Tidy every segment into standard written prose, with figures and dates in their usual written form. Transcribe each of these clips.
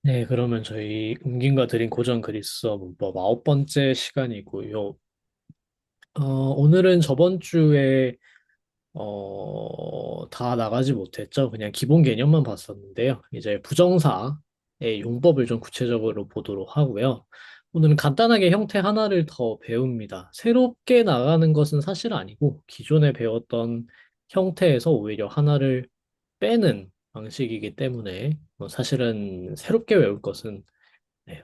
네, 그러면 저희 음긴과 드린 고전 그리스어 문법 아홉 번째 시간이고요. 오늘은 저번 주에 다 나가지 못했죠. 그냥 기본 개념만 봤었는데요. 이제 부정사의 용법을 좀 구체적으로 보도록 하고요. 오늘은 간단하게 형태 하나를 더 배웁니다. 새롭게 나가는 것은 사실 아니고 기존에 배웠던 형태에서 오히려 하나를 빼는 방식이기 때문에 사실은 새롭게 외울 것은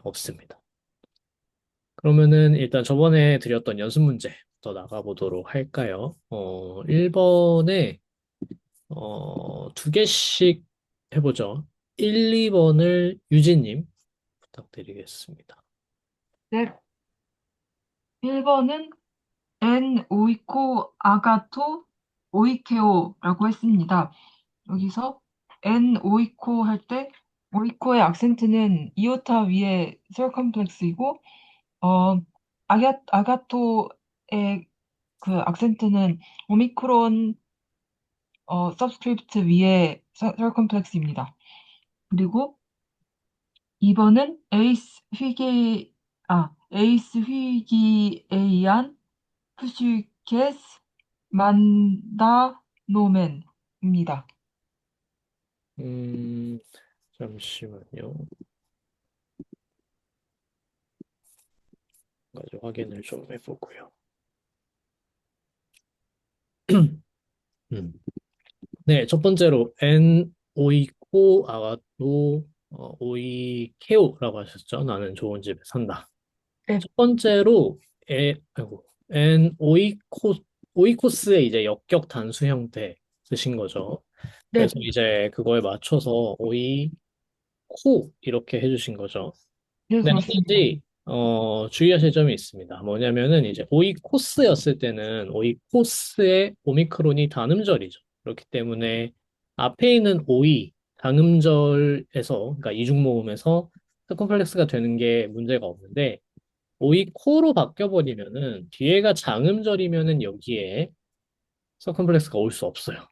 없습니다. 그러면은 일단 저번에 드렸던 연습 문제부터 나가보도록 할까요? 1번에 두 개씩 해보죠. 1, 2번을 유진님 부탁드리겠습니다. 네, 1번은 엔 오이코 아가토 오이케오라고 했습니다. 여기서 엔 오이코 할 때 오이코의 악센트는 이오타 위에 설컴플렉스이고 어 아가토의 그 악센트는 오미크론 서브스크립트 위에 설컴플렉스입니다. 그리고 2번은 에이스 휘기에 의한 푸슈케스 만다 노멘입니다. 음, 잠시만요. 가지 확인을 좀 해보고요. 음. 네, 첫 번째로 엔 오이코 아가또 오이케오라고 하셨죠? 나는 좋은 집에 산다. 네, 첫 번째로 아이고, 엔 오이코스의 이제 역격 단수 형태 쓰신 거죠. 네, 그래서 이제 그거에 맞춰서 오이코 이렇게 해주신 거죠. 네, 근데 한 그렇습니다. 가지 주의하실 점이 있습니다. 뭐냐면은 이제 오이코스였을 때는 오이코스의 오미크론이 단음절이죠. 그렇기 때문에 앞에 있는 오이 단음절에서 그러니까 이중모음에서 서컴플렉스가 되는 게 문제가 없는데 오이코로 바뀌어버리면은 뒤에가 장음절이면은 여기에 서컴플렉스가 올 수 없어요.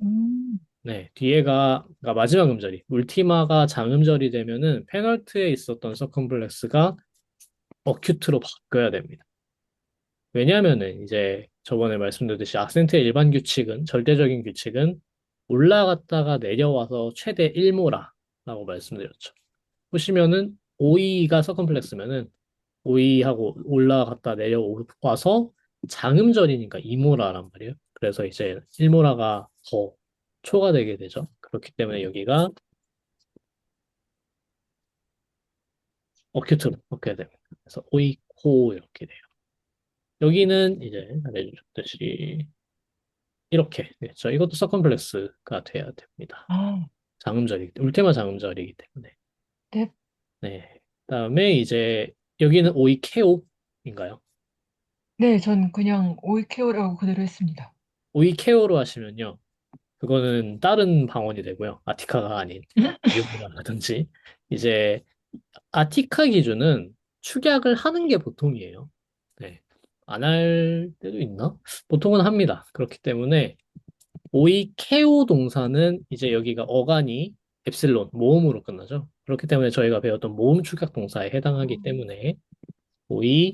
음, 네, 뒤에가 그러니까 마지막 음절이 울티마가 장음절이 되면은 페널트에 있었던 서컴플렉스가 어큐트로 바뀌어야 됩니다. 왜냐하면은 이제 저번에 말씀드렸듯이 악센트의 일반 규칙은 절대적인 규칙은 올라갔다가 내려와서 최대 1모라라고 말씀드렸죠. 보시면은 오이가 서컴플렉스면은 오이하고 올라갔다 내려와서 장음절이니까 이모라란 말이에요. 그래서 이제 일모라가 더 초과되게 되죠. 그렇기 때문에 여기가 어큐트로 바뀌어야 됩니다. 그래서 오이코 이렇게 돼요. 여기는 이제 알려주셨듯이 이렇게 됐죠. 이것도 서컴플렉스가 돼야 됩니다. 아, 울테마 장음절이기 때문에. 네, 네. 그다음에 이제 여기는 오이케오인가요? 네, 전 그냥 오이케오라고 그대로 했습니다. 오이케오로 하시면요. 그거는 다른 방언이 되고요. 아티카가 아닌 유부라든지 이제 아티카 기준은 축약을 하는 게 보통이에요. 네. 안 할 때도 있나? 보통은 합니다. 그렇기 때문에 오이케오 동사는 이제 여기가 어간이 엡실론 모음으로 끝나죠. 그렇기 때문에 저희가 배웠던 모음 축약 동사에 해당하기 때문에 오이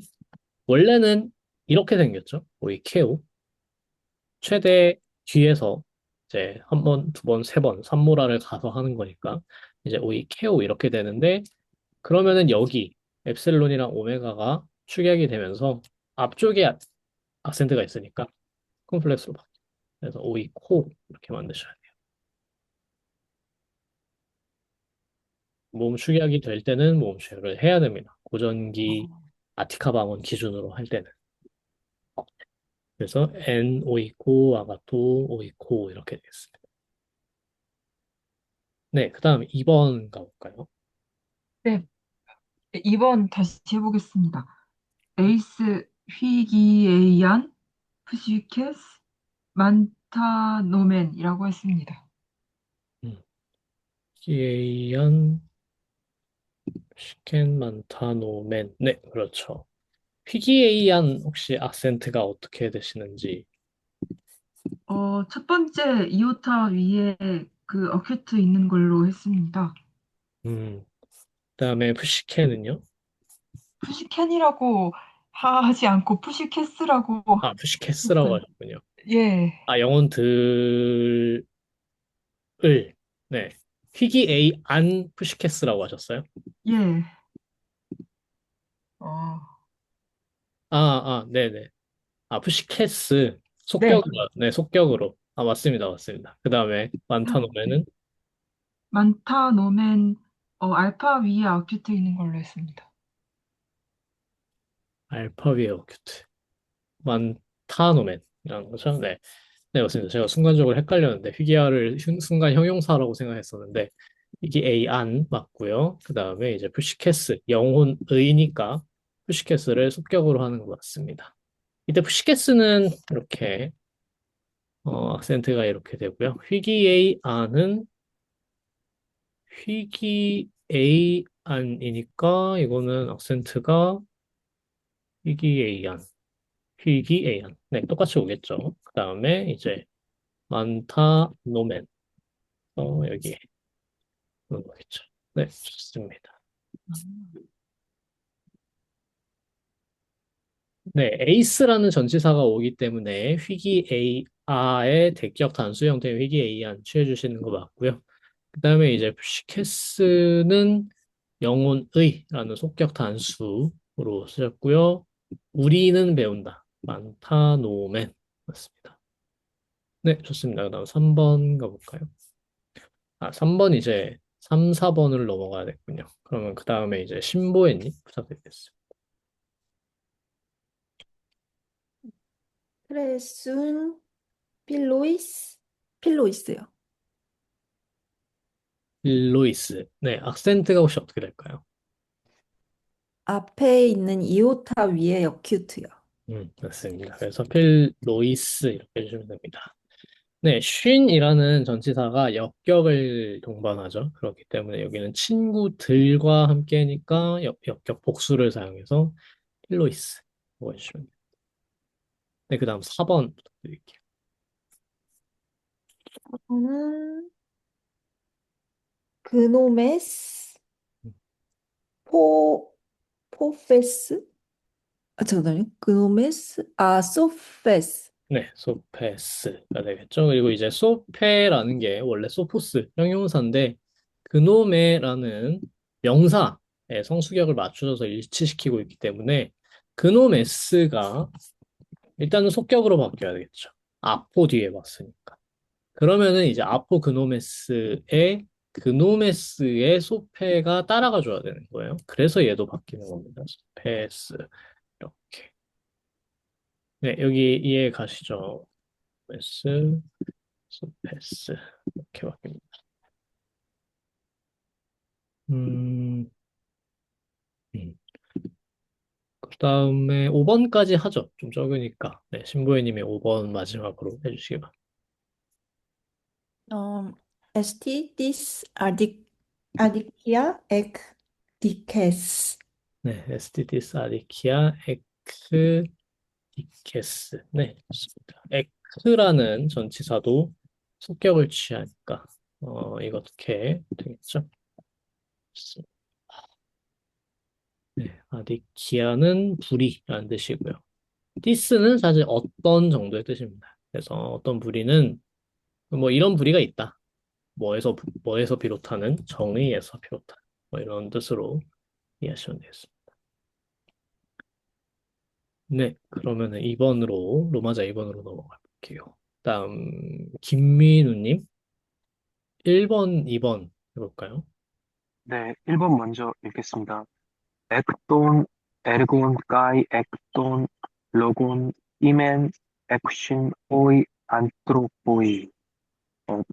원래는 이렇게 생겼죠. 오이케오 최대 뒤에서 이제 한 번, 두 번, 세 번, 삼모라를 가서 하는 거니까 이제 오이 케오 이렇게 되는데 그러면은 여기 엡실론이랑 오메가가 축약이 되면서 앞쪽에 악센트가 있으니까 콤플렉스로 바뀌어요. 그래서 오이 코 이렇게 만드셔야 돼요. 모음 축약이 될 때는 모음 축약을 해야 됩니다. 고전기 아티카 방언 기준으로 할 때는. 그래서 엔 오이 코 아가토 오이 코 이렇게 되겠습니다. 네, 그다음 2번 가볼까요? 네, 2번 다시 해보겠습니다. 에이스 휘기에이안 푸시케스 만타 노멘이라고 했습니다. 음. 기에이안 시켄 만타노멘. 네, 그렇죠. 휘기에이안 혹시 악센트가 어떻게 되시는지. 첫 번째 이오타 위에 그 어큐트 있는 걸로 했습니다. 음, 그다음에 푸시캔은요? 푸시캔이라고 하지 않고 푸시캐스라고. 아, 푸시캐스라고 했어요. 하셨군요. 예, 아, 영혼들을, 네. 희귀에이안 푸시캐스라고 하셨어요? 예. 어, 네네. 아, 푸시캐스. 네. 속격으로, 네, 속격으로. 아, 맞습니다, 맞습니다. 그 다음에 많다 아, 네. 놓으면은 많다 노멘, 알파 위에 아큐트 있는 걸로 했습니다. 알파 위에 오큐트. 많다 놓으면이라는 거죠. 네. 네, 맞습니다. 제가 순간적으로 헷갈렸는데, 휘기야를 순간 형용사라고 생각했었는데, 이게 A 안 맞고요. 그 다음에 이제 푸시캐스, 영혼의니까 푸시캐스를 습격으로 하는 것 같습니다. 이때 푸시캐스는 이렇게, 악센트가 이렇게 되고요. 휘기 A 안은 휘기 A 안이니까 이거는 악센트가 휘기 A 안, 휘기 A 안. 네, 똑같이 오겠죠. 그 다음에 이제 많다 노멘, 여기. 그런 거겠죠. 네, 좋습니다. 음. 네, 에이스라는 전치사가 오기 때문에 휘기 에이아의 대격 단수 형태의 휘기 에이안 취해 주시는 거 맞고요. 그다음에 이제 푸시캐스는 영혼의라는 속격 단수로 쓰셨고요. 우리는 배운다. 많다 노맨 맞습니다. 네, 좋습니다. 그다음 3번 가볼까요? 아, 3번 이제 3, 4번으로 넘어가야 되군요. 그러면 그다음에 이제 신보혜님 부탁드리겠습니다. 크레순 필로이스요. 일로이스. 네, 악센트가 혹시 어떻게 될까요? 앞에 있는 이오타 위에 여큐트요. 맞습니다. 그래서 필 로이스 이렇게 해주시면 됩니다. 네, 쉰이라는 전치사가 역격을 동반하죠. 그렇기 때문에 여기는 친구들과 함께니까 역격 복수를 사용해서 필 로이스 라고 해주시면 돼요. 네, 그 다음 4번 부탁드릴게요. 저는 그노메스 포 포페스 잠깐만요. 그노메스 소페스. 네, 소페스가 되겠죠. 그리고 이제 소페라는 게 원래 소포스 형용사인데 그노메라는 명사의 성수격을 맞춰서 일치시키고 있기 때문에 그노메스가 일단은 속격으로 바뀌어야 되겠죠. 아포 뒤에 봤으니까. 그러면은 이제 아포 그노메스의 소페가 따라가 줘야 되는 거예요. 그래서 얘도 바뀌는 겁니다. 소페스 이렇게. 네, 여기 이해 가시죠? 메스 소패스 이렇게 바뀝니다. 음, 음. 그다음에 5번까지 하죠. 좀 적으니까. 네, 신보혜님의 5번 마지막으로 해주시기 바랍니다. ST 디스 아디키아 엑 디케스. 네, 에스티디스 아디키아 에크 디케스. 네, 좋습니다. 에크라는 전치사도 속격을 취하니까 이렇게 되겠죠. 좋습니다. 네, 아디키아는 불이라는 뜻이고요. 디스는 사실 어떤 정도의 뜻입니다. 그래서 어떤 불이는 뭐 이런 불이가 있다. 뭐에서 비롯하는 정의에서 비롯한 뭐 이런 뜻으로 이해하시면 되겠습니다. 네, 그러면은 2번으로 로마자 2번으로 넘어가 볼게요. 다음 김민우님 1번, 2번 해볼까요? 네, 1번 먼저 읽겠습니다. 액돈, 에르곤, 가이, 액돈, 로곤, 이멘, 액신, 오이, 안트로포이.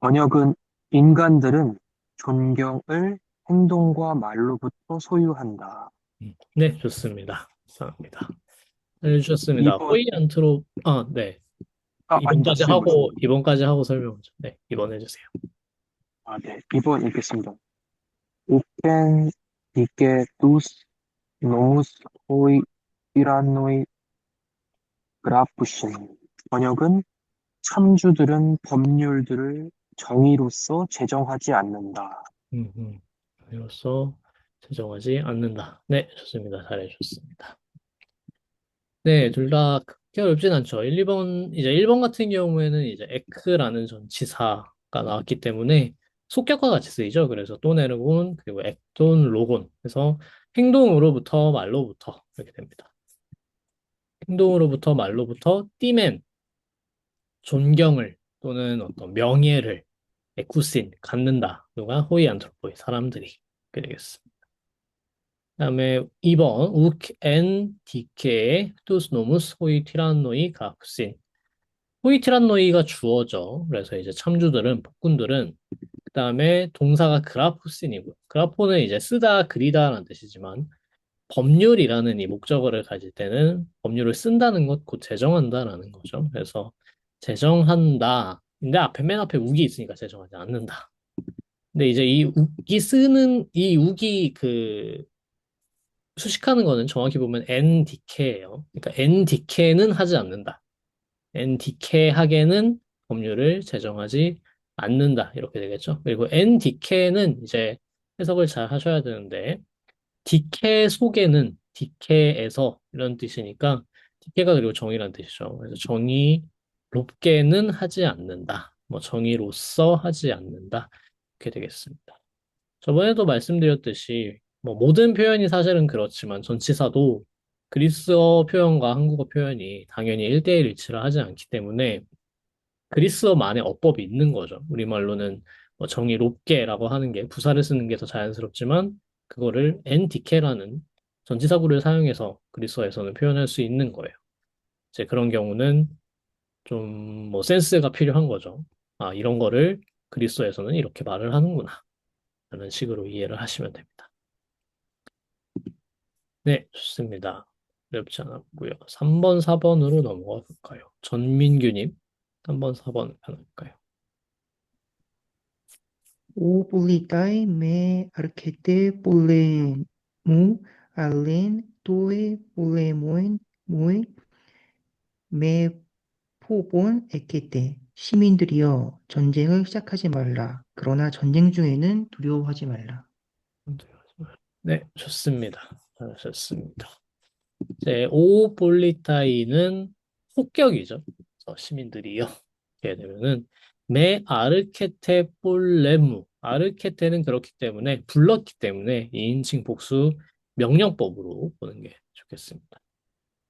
번역은 인간들은 존경을 행동과 말로부터 소유한다. 네, 좋습니다. 감사합니다. 해주셨습니다. 2번, 호이안트로 네. 아니, 저 쓰고 있습니다. 2번까지 하고 설명하죠. 네, 2번 해주세요. 네, 2번 읽겠습니다. 오펜, 니케, 두스, 노무스, 호이, 이라노이, 그라푸신. 번역은 참주들은 법률들을 정의로서 제정하지 않는다. 이로써 제정하지 않는다. 네, 좋습니다. 잘해주셨습니다. 네, 둘 다 그렇게 어렵진 않죠. 1, 2번, 이제 1번 같은 경우에는 이제 에크라는 전치사가 나왔기 때문에 속격과 같이 쓰이죠. 그래서 또네르곤, 그리고 액돈, 로곤. 그래서 행동으로부터 말로부터 이렇게 됩니다. 행동으로부터 말로부터 띠멘, 존경을 또는 어떤 명예를 에쿠신, 갖는다. 누가? 호이 안트로포이, 사람들이. 그렇게 되겠습니다. 그다음에 2번 우크 엔 디케 투스 노무스 호이 티란노이 가쿠신. 호이 티란노이가 주어죠. 그래서 이제 참주들은 폭군들은 그다음에 동사가 그라포신이고요. 그라포는 이제 쓰다 그리다라는 뜻이지만 법률이라는 이 목적어를 가질 때는 법률을 쓴다는 것, 곧 제정한다라는 거죠. 그래서 제정한다. 근데 앞에 맨 앞에 우기 있으니까 제정하지 않는다. 근데 이제 이 우기 쓰는 이 우기 그 수식하는 거는 정확히 보면 NDK예요. 그러니까 NDK는 하지 않는다. NDK 하게는 법률을 제정하지 않는다. 이렇게 되겠죠. 그리고 NDK는 이제 해석을 잘 하셔야 되는데 DK 속에는 DK에서 이런 뜻이니까 DK가 그리고 정의란 뜻이죠. 그래서 정의롭게는 하지 않는다. 뭐 정의로서 하지 않는다. 이렇게 되겠습니다. 저번에도 말씀드렸듯이 뭐 모든 표현이 사실은 그렇지만 전치사도 그리스어 표현과 한국어 표현이 당연히 1대1 일치를 하지 않기 때문에 그리스어만의 어법이 있는 거죠. 우리말로는 뭐 정의롭게라고 하는 게 부사를 쓰는 게 더 자연스럽지만 그거를 엔디케라는 전치사구를 사용해서 그리스어에서는 표현할 수 있는 거예요. 이제 그런 경우는 좀 뭐 센스가 필요한 거죠. 아, 이런 거를 그리스어에서는 이렇게 말을 하는구나. 라는 식으로 이해를 하시면 됩니다. 네, 좋습니다. 어렵지 않았고요. 3번, 4번으로 넘어가 볼까요? 전민규님, 3번, 4번 편할까요? O publicai me archete polemu allen toe polemoen moe me 포본 에케테 시민들이여 전쟁을 시작하지 말라. 그러나 전쟁 중에는 두려워하지 말라. 네, 좋습니다. 잘하셨습니다. 이제 오볼리타이는 폭격이죠. 그래서 시민들이요. 이렇게 되면은 메 아르케테 볼레무 아르케테는 그렇기 때문에 불렀기 때문에 2인칭 복수 명령법으로 보는 게 좋겠습니다.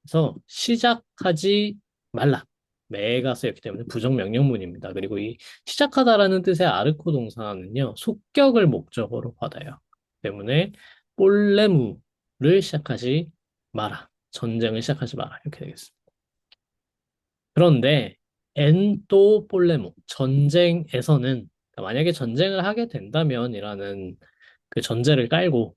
그래서 시작하지 말라. 매가 쓰였기 때문에 부정명령문입니다. 그리고 이 시작하다라는 뜻의 아르코 동사는요, 속격을 목적어로 받아요. 때문에 볼레무를 시작하지 마라. 전쟁을 시작하지 마라. 이렇게 되겠습니다. 그런데 엔또 볼레무, 전쟁에서는 그러니까 만약에 전쟁을 하게 된다면이라는 그 전제를 깔고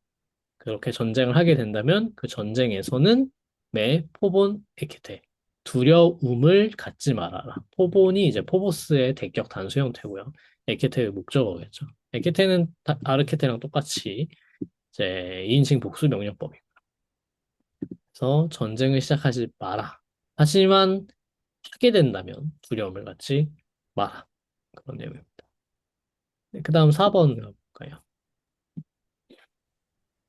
그렇게 전쟁을 하게 된다면 그 전쟁에서는 매 포본 에케테 두려움을 갖지 말아라. 포본이 이제 포보스의 대격 단수 형태고요. 에케테의 목적어겠죠. 에케테는 아르케테랑 똑같이 이제 2인칭 복수 명령법이고. 그래서 전쟁을 시작하지 마라. 하지만 하게 된다면 두려움을 갖지 마라. 그런 내용입니다. 네, 그 다음 4번 가볼까요?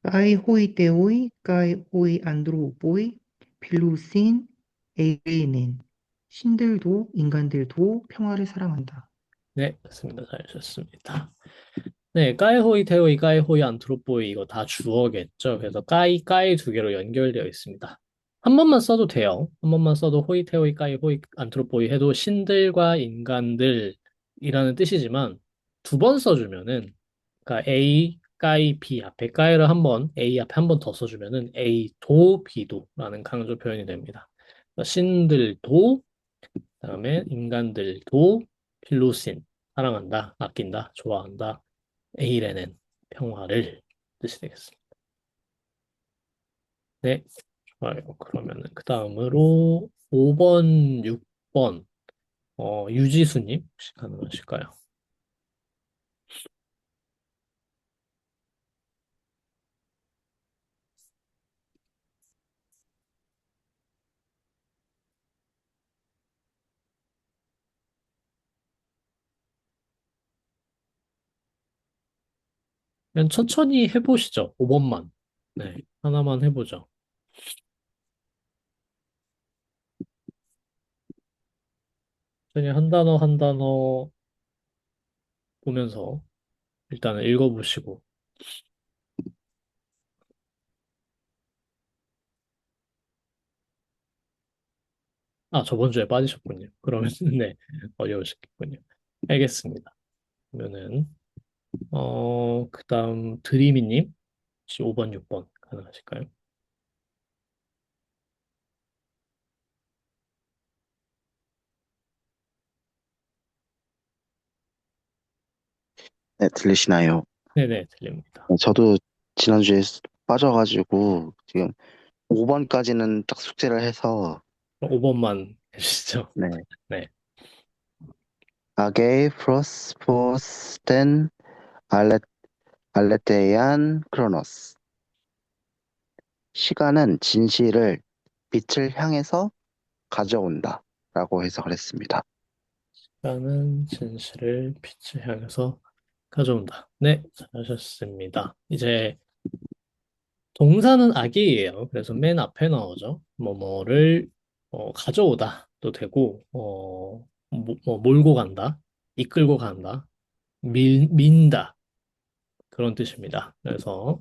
까이 호이 때오이 까이 호이 안드로보이 필루신 에이넨 신들도 인간들도 평화를 사랑한다. 네, 맞습니다. 잘하셨습니다. 네, 까이호이, 테오이, 까이호이, 안트로포이 이거 다 주어겠죠. 그래서 까이 두 개로 연결되어 있습니다. 한 번만 써도 돼요. 한 번만 써도 호이, 테오이, 까이호이, 안트로포이 해도 신들과 인간들이라는 뜻이지만 두 번 써주면은 그러니까 A, 까이, B 앞에 까이를 한 번, A 앞에 한 번 더 써주면은 A, 도, B도라는 강조 표현이 됩니다. 그래서 신들도 그다음에 인간들도 필로신 사랑한다, 아낀다, 좋아한다. 에일에는 평화를 뜻이 되겠습니다. 네, 좋아요. 그러면은 그 다음으로 5번, 6번 유지수님 혹시 가능하실까요? 그냥 천천히 해보시죠. 5번만. 네, 하나만 해보죠. 천천히 한 단어 한 단어 보면서 일단은 읽어보시고. 아, 저번 주에 빠지셨군요. 그러면 네, 어려우셨겠군요. 알겠습니다. 그러면은 그다음 드리미님 혹시 5번, 6번 가능하실까요? 네, 들리시나요? 네네, 들립니다. 네, 저도 지난주에 빠져가지고 지금 5번까지는 딱 숙제를 해서 5번만 해주시죠. 네. 네. 아게 프로스포스 덴 알레, 알레테이안 크로노스. 시간은 진실을 빛을 향해서 가져온다 라고 해석을 했습니다. 라는 진실을 빛을 향해서 가져온다. 네, 잘하셨습니다. 이제 동사는 악이에요. 그래서 맨 앞에 나오죠. 뭐뭐를 가져오다도 되고, 몰고 간다, 이끌고 간다, 민다 그런 뜻입니다. 그래서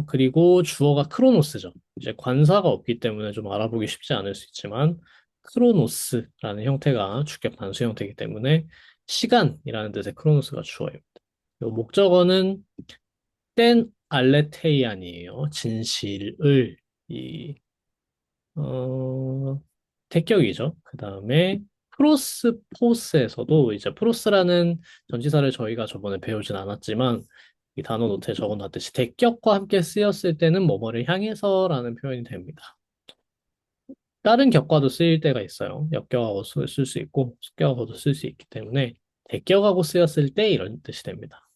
그리고 주어가 크로노스죠. 이제 관사가 없기 때문에 좀 알아보기 쉽지 않을 수 있지만, 크로노스라는 형태가 주격 단수 형태이기 때문에 시간이라는 뜻의 크로노스가 주어입니다. 그리고 목적어는 땐 알레테이안이에요. 진실을, 이, 어, 태격이죠. 그 다음에 프로스포스에서도 이제 프로스라는 전치사를 저희가 저번에 배우진 않았지만 이 단어 노트에 적어놨듯이 대격과 함께 쓰였을 때는 뭐뭐를 향해서라는 표현이 됩니다. 다른 격과도 쓰일 때가 있어요. 역격하고 쓸 수 있고 숙격하고도 쓸 수 있기 때문에 대격하고 쓰였을 때 이런 뜻이 됩니다.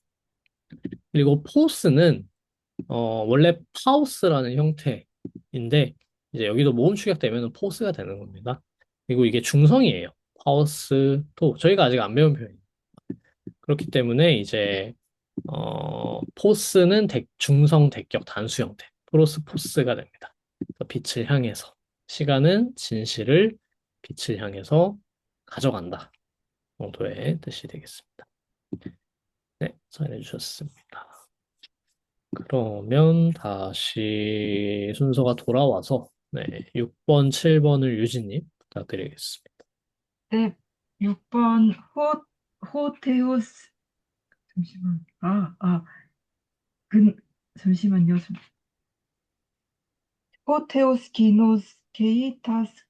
그리고 포스는 원래 파우스라는 형태인데 이제 여기도 모음 축약되면 포스가 되는 겁니다. 그리고 이게 중성이에요. 파우스, 토. 저희가 아직 안 배운 표현이에요. 그렇기 때문에 이제 포스는 중성 대격 단수 형태. 프로스 포스가 됩니다. 그래서 빛을 향해서. 시간은 진실을 빛을 향해서 가져간다. 정도의 뜻이 되겠습니다. 네, 설명해 주셨습니다. 그러면 다시 순서가 돌아와서 네, 6번, 7번을 유진님 부탁드리겠습니다. 네, 6번 호테오스 잠시만. 근 잠시만요. 호테오스 기노스 게이타스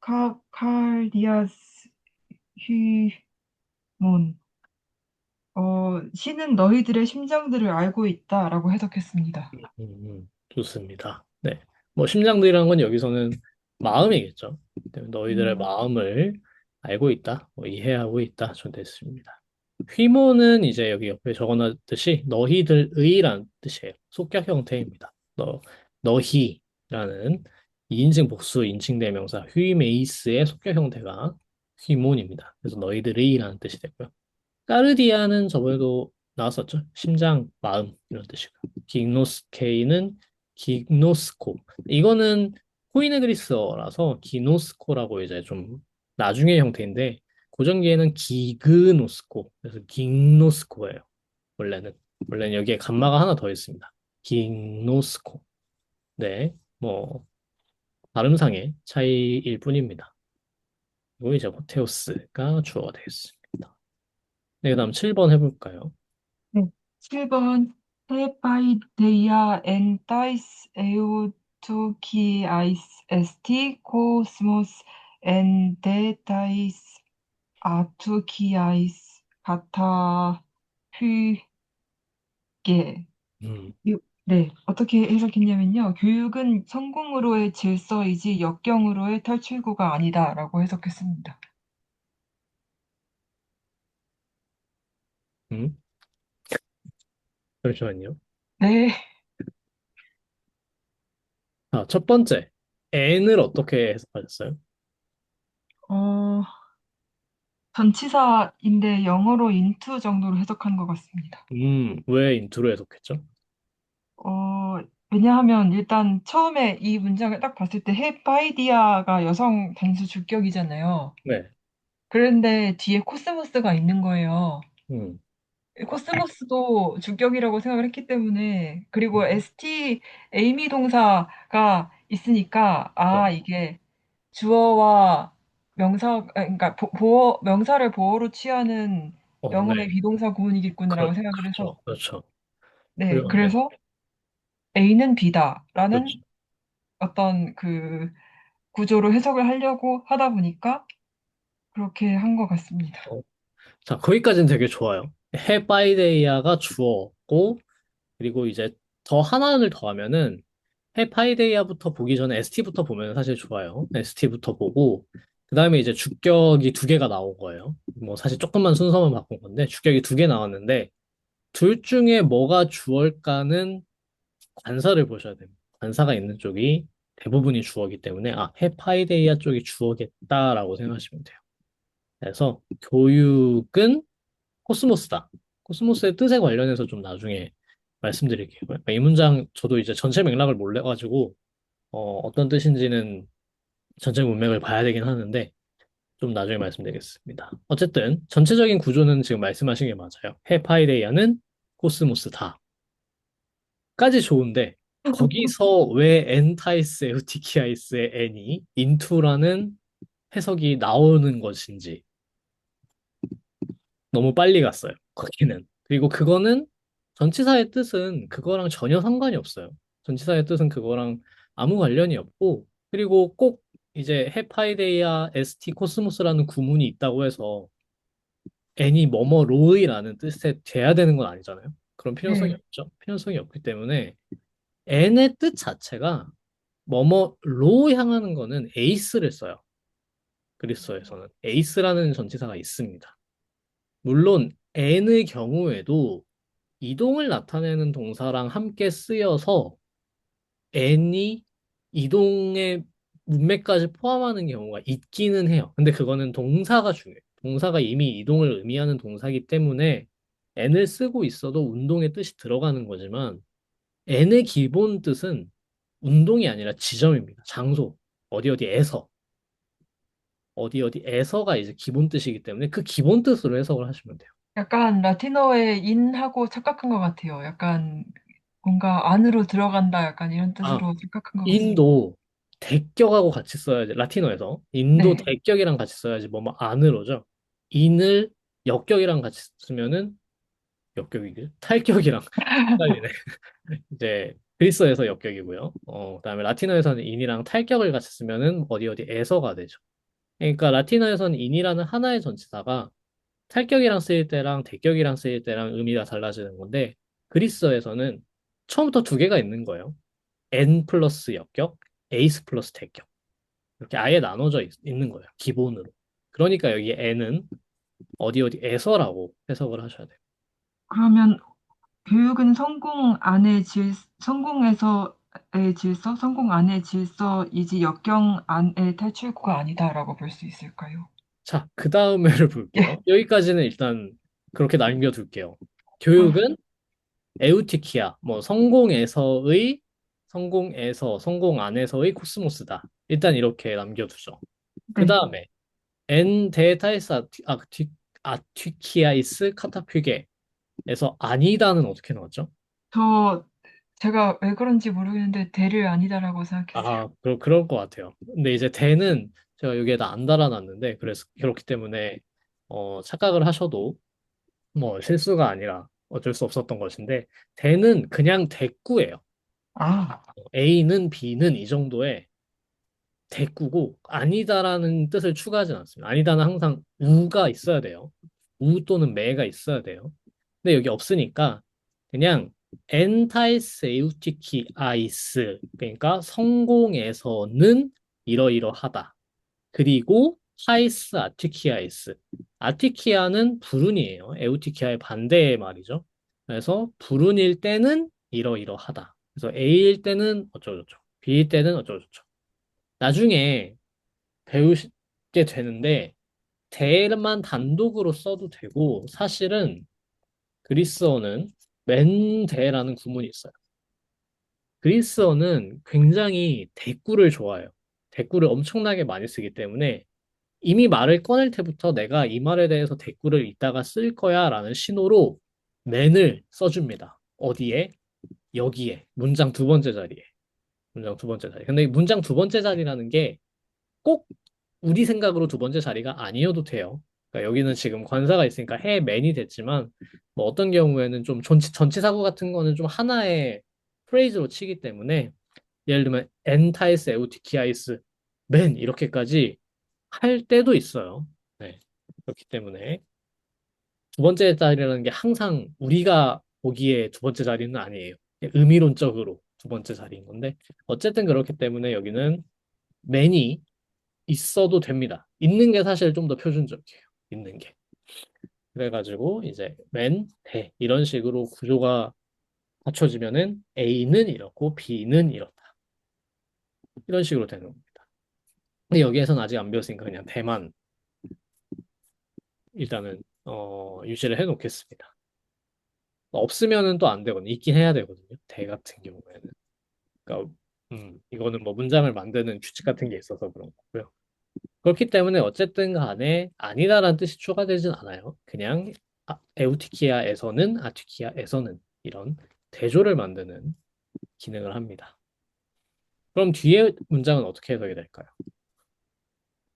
칼디아스 휴몬. 신은 너희들의 심장들을 알고 있다라고 해석했습니다. 좋습니다. 네. 뭐 심장들이라는 건 여기서는 마음이겠죠. 때문에 너희들의 음, 마음을 알고 있다, 뭐 이해하고 있다, 전 됐습니다. 휘모는 이제 여기 옆에 적어놨듯이 너희들의라는 뜻이에요. 속격 형태입니다. 너희라는 2인칭 복수 인칭 대명사 휘메이스의 속격 형태가 휘몬입니다. 그래서 너희들의라는 뜻이 되고요. 까르디아는 저번에도 나왔었죠. 심장, 마음 이런 뜻이고. 기노스케이는 기노스코. 이거는 포이네그리스어라서 기노스코라고 이제 좀 나중의 형태인데 고전기에는 기그노스코. 그래서 기노스코예요. 원래는 여기에 감마가 하나 더 있습니다. 기노스코. 네, 뭐 발음상의 차이일 뿐입니다. 그리고 이제 호테우스가 주어가 되겠습니다. 네, 그다음 7번 해볼까요? 네. 7번 헤파이데이아 엔타이스 에우토키아이스 에스티 코스모스 엔데타이스 아투키아이스 바타 휴게. 음, 네, 어떻게 해석했냐면요. 교육은 성공으로의 질서이지 역경으로의 탈출구가 아니다라고 해석했습니다. 음. 잠시만요. 네, 자, 첫 번째, N을 어떻게 해석하셨어요? 어, 전치사인데 영어로 into 정도로 해석한 것 같습니다. 왜 인트로 해석했죠? 왜냐하면 일단 처음에 이 문장을 딱 봤을 때 헤파이디아가 여성 단수 주격이잖아요. 네. 그런데 뒤에 코스모스가 있는 거예요. 음, 코스모스도 주격이라고 생각을 했기 때문에, 그리고 ST 에이미 동사가 있으니까, 네. 이게 주어와 그러니까 명사를 보어로 취하는 영어의 네. 비동사 구문이겠구나라고 생각을 해서, 그렇죠. 그렇죠. 네, 훌륭하네요. 그래서 A는 B다라는 그렇죠. 어떤 그 구조로 해석을 하려고 하다 보니까 그렇게 한 것 같습니다. 어, 자, 거기까지는 되게 좋아요. 해바이데이아가 주어고, 그리고 이제 더 하나를 더하면은 해파이데이아부터 보기 전에 ST부터 보면 사실 좋아요. ST부터 보고, 그 다음에 이제 주격이 두 개가 나온 거예요. 뭐 사실 조금만 순서만 바꾼 건데, 주격이 두 개 나왔는데, 둘 중에 뭐가 주어일까는 관사를 보셔야 됩니다. 관사가 있는 쪽이 대부분이 주어이기 때문에, 해파이데이아 쪽이 주어겠다라고 생각하시면 돼요. 그래서 교육은 코스모스다. 코스모스의 뜻에 관련해서 좀 나중에 말씀드릴게요. 그러니까 이 문장 저도 이제 전체 맥락을 몰라가지고 어떤 뜻인지는 전체 문맥을 봐야 되긴 하는데 좀 나중에 말씀드리겠습니다. 어쨌든 전체적인 구조는 지금 말씀하신 게 맞아요. 헤파이데이아는 코스모스다. 까지 좋은데 거기서 왜 엔타이스 에우티키아이스의 N이 인투라는 해석이 나오는 것인지 너무 빨리 갔어요. 거기는. 그리고 그거는 전치사의 뜻은 그거랑 전혀 상관이 없어요. 전치사의 뜻은 그거랑 아무 관련이 없고, 그리고 꼭 이제 해파이데이아 ST 코스모스라는 구문이 있다고 해서 N이 뭐뭐로이라는 뜻에 돼야 되는 건 아니잖아요. 그런 필요성이 네. 없죠. 필요성이 없기 때문에 N의 뜻 자체가 뭐뭐로 향하는 거는 에이스를 써요. 그리스어에서는 에이스라는 전치사가 있습니다. 물론 n의 경우에도 이동을 나타내는 동사랑 함께 쓰여서 n이 이동의 문맥까지 포함하는 경우가 있기는 해요. 근데 그거는 동사가 중요해요. 동사가 이미 이동을 의미하는 동사이기 때문에 n을 쓰고 있어도 운동의 뜻이 들어가는 거지만 n의 기본 뜻은 운동이 아니라 지점입니다. 장소. 어디 어디에서. 어디 어디에서가 이제 기본 뜻이기 때문에 그 기본 뜻으로 해석을 하시면 돼요. 약간 라틴어의 인하고 착각한 것 같아요. 약간 뭔가 안으로 들어간다 약간 이런 아, 뜻으로 착각한 것 같습니다. 인도 대격하고 같이 써야지. 라틴어에서 인도 네. 대격이랑 같이 써야지 뭐뭐 안으로죠. 인을 역격이랑 같이 쓰면은 역격이길 탈격이랑 헷갈리네. 이제 그리스어에서 역격이고요. 그다음에 라틴어에서는 인이랑 탈격을 같이 쓰면은 어디 어디에서가 되죠. 그러니까 라틴어에서는 인이라는 하나의 전치사가 탈격이랑 쓰일 때랑 대격이랑 쓰일 때랑 의미가 달라지는 건데 그리스어에서는 처음부터 두 개가 있는 거예요. N 플러스 역격, 에이스 플러스 대격. 이렇게 아예 나눠져 있는 거예요. 기본으로. 그러니까 여기 N은 어디 어디에서라고 해석을 하셔야 돼요. 그러면 교육은 성공에서의 질서, 성공 안의 질서이지 역경 안의 탈출구가 아니다라고 볼 수 있을까요? 자, 그 다음에를 예. 볼게요. 여기까지는 일단 그렇게 남겨둘게요. 아, 교육은 에우티키아, 뭐 성공에서, 성공 안에서의 코스모스다. 일단 이렇게 남겨두죠. 그 네. 다음에 엔 데타이스 아티키아이스 카타퓨게에서 아니다는 어떻게 나왔죠? 저 제가 왜 그런지 모르겠는데 대를 아니다라고 생각했어요. 그럴 것 같아요. 근데 이제 대는 제가 여기에다 안 달아놨는데, 그래서 그렇기 때문에, 착각을 하셔도 뭐 실수가 아니라 어쩔 수 없었던 것인데, 대는 그냥 대꾸예요. 아, A는 B는 이 정도의 대꾸고, 아니다라는 뜻을 추가하진 않습니다. 아니다는 항상 우가 있어야 돼요. 우 또는 매가 있어야 돼요. 근데 여기 없으니까, 그냥 엔타이스 에우티키 아이스 그러니까 성공에서는 이러이러하다. 그리고 하이스 아티키아이스 아티키아는 불운이에요. 에우티키아의 반대의 말이죠. 그래서 불운일 때는 이러이러하다. 그래서 A일 때는 어쩌고저쩌고 B일 때는 어쩌고저쩌고 나중에 배우게 되는데 대만 단독으로 써도 되고, 사실은 그리스어는 맨대라는 구문이 있어요. 그리스어는 굉장히 대꾸를 좋아해요. 대꾸를 엄청나게 많이 쓰기 때문에 이미 말을 꺼낼 때부터 내가 이 말에 대해서 대꾸를 이따가 쓸 거야 라는 신호로 맨을 써줍니다. 어디에? 여기에. 문장 두 번째 자리에. 문장 두 번째 자리. 근데 이 문장 두 번째 자리라는 게 꼭 우리 생각으로 두 번째 자리가 아니어도 돼요. 그러니까 여기는 지금 관사가 있으니까 해 맨이 됐지만 뭐 어떤 경우에는 좀 전치사구 같은 거는 좀 하나의 프레이즈로 치기 때문에 예를 들면 엔타이스 에우티키아이스 맨 이렇게까지 할 때도 있어요. 네. 그렇기 때문에 두 번째 자리라는 게 항상 우리가 보기에 두 번째 자리는 아니에요. 의미론적으로 두 번째 자리인 건데 어쨌든 그렇기 때문에 여기는 맨이 있어도 됩니다. 있는 게 사실 좀 더 표준적이에요. 있는 게. 그래가지고 이제 맨, 대 이런 식으로 구조가 갖춰지면은 A는 이렇고 B는 이렇다. 이런 식으로 되는 겁니다. 근데 여기에서는 아직 안 배웠으니까 그냥 대만 일단은 유지를 해놓겠습니다. 없으면은 또 안 되거든요. 있긴 해야 되거든요. 대 같은 경우에는. 그러니까 이거는 뭐 문장을 만드는 규칙 같은 게 있어서 그런 거고요. 그렇기 때문에 어쨌든 간에 아니다라는 뜻이 추가되진 않아요. 그냥 에우티키아에서는 아티키아에서는 이런 대조를 만드는 기능을 합니다. 그럼 뒤에 문장은 어떻게 해석이 될까요?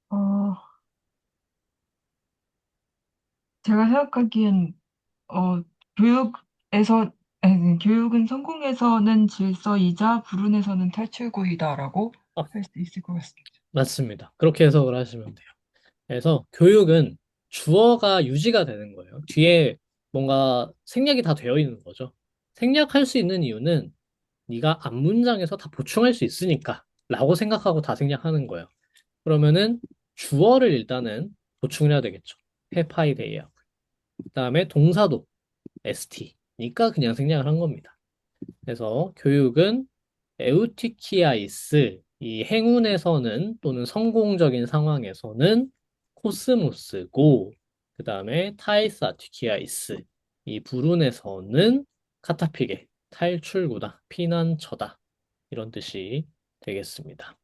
어, 제가 생각하기엔 교육에서 아니, 교육은 성공에서는 질서이자 불운에서는 탈출구이다라고 아, 할 수 있을 것 같습니다. 맞습니다. 그렇게 해석을 하시면 돼요. 그래서 교육은 주어가 유지가 되는 거예요. 뒤에 뭔가 생략이 다 되어 있는 거죠. 생략할 수 있는 이유는 네가 앞문장에서 다 보충할 수 있으니까 라고 생각하고 다 생략하는 거예요. 그러면은 주어를 일단은 보충을 해야 되겠죠. 해파이데이하고. 그다음에 동사도 st니까 그냥 생략을 한 겁니다. 그래서 교육은 에우티키아이스 이 행운에서는 또는 성공적인 상황에서는 코스모스고 그다음에 타이스 아티키아이스 이 불운에서는 카타피게 탈출구다 피난처다 이런 뜻이 되겠습니다.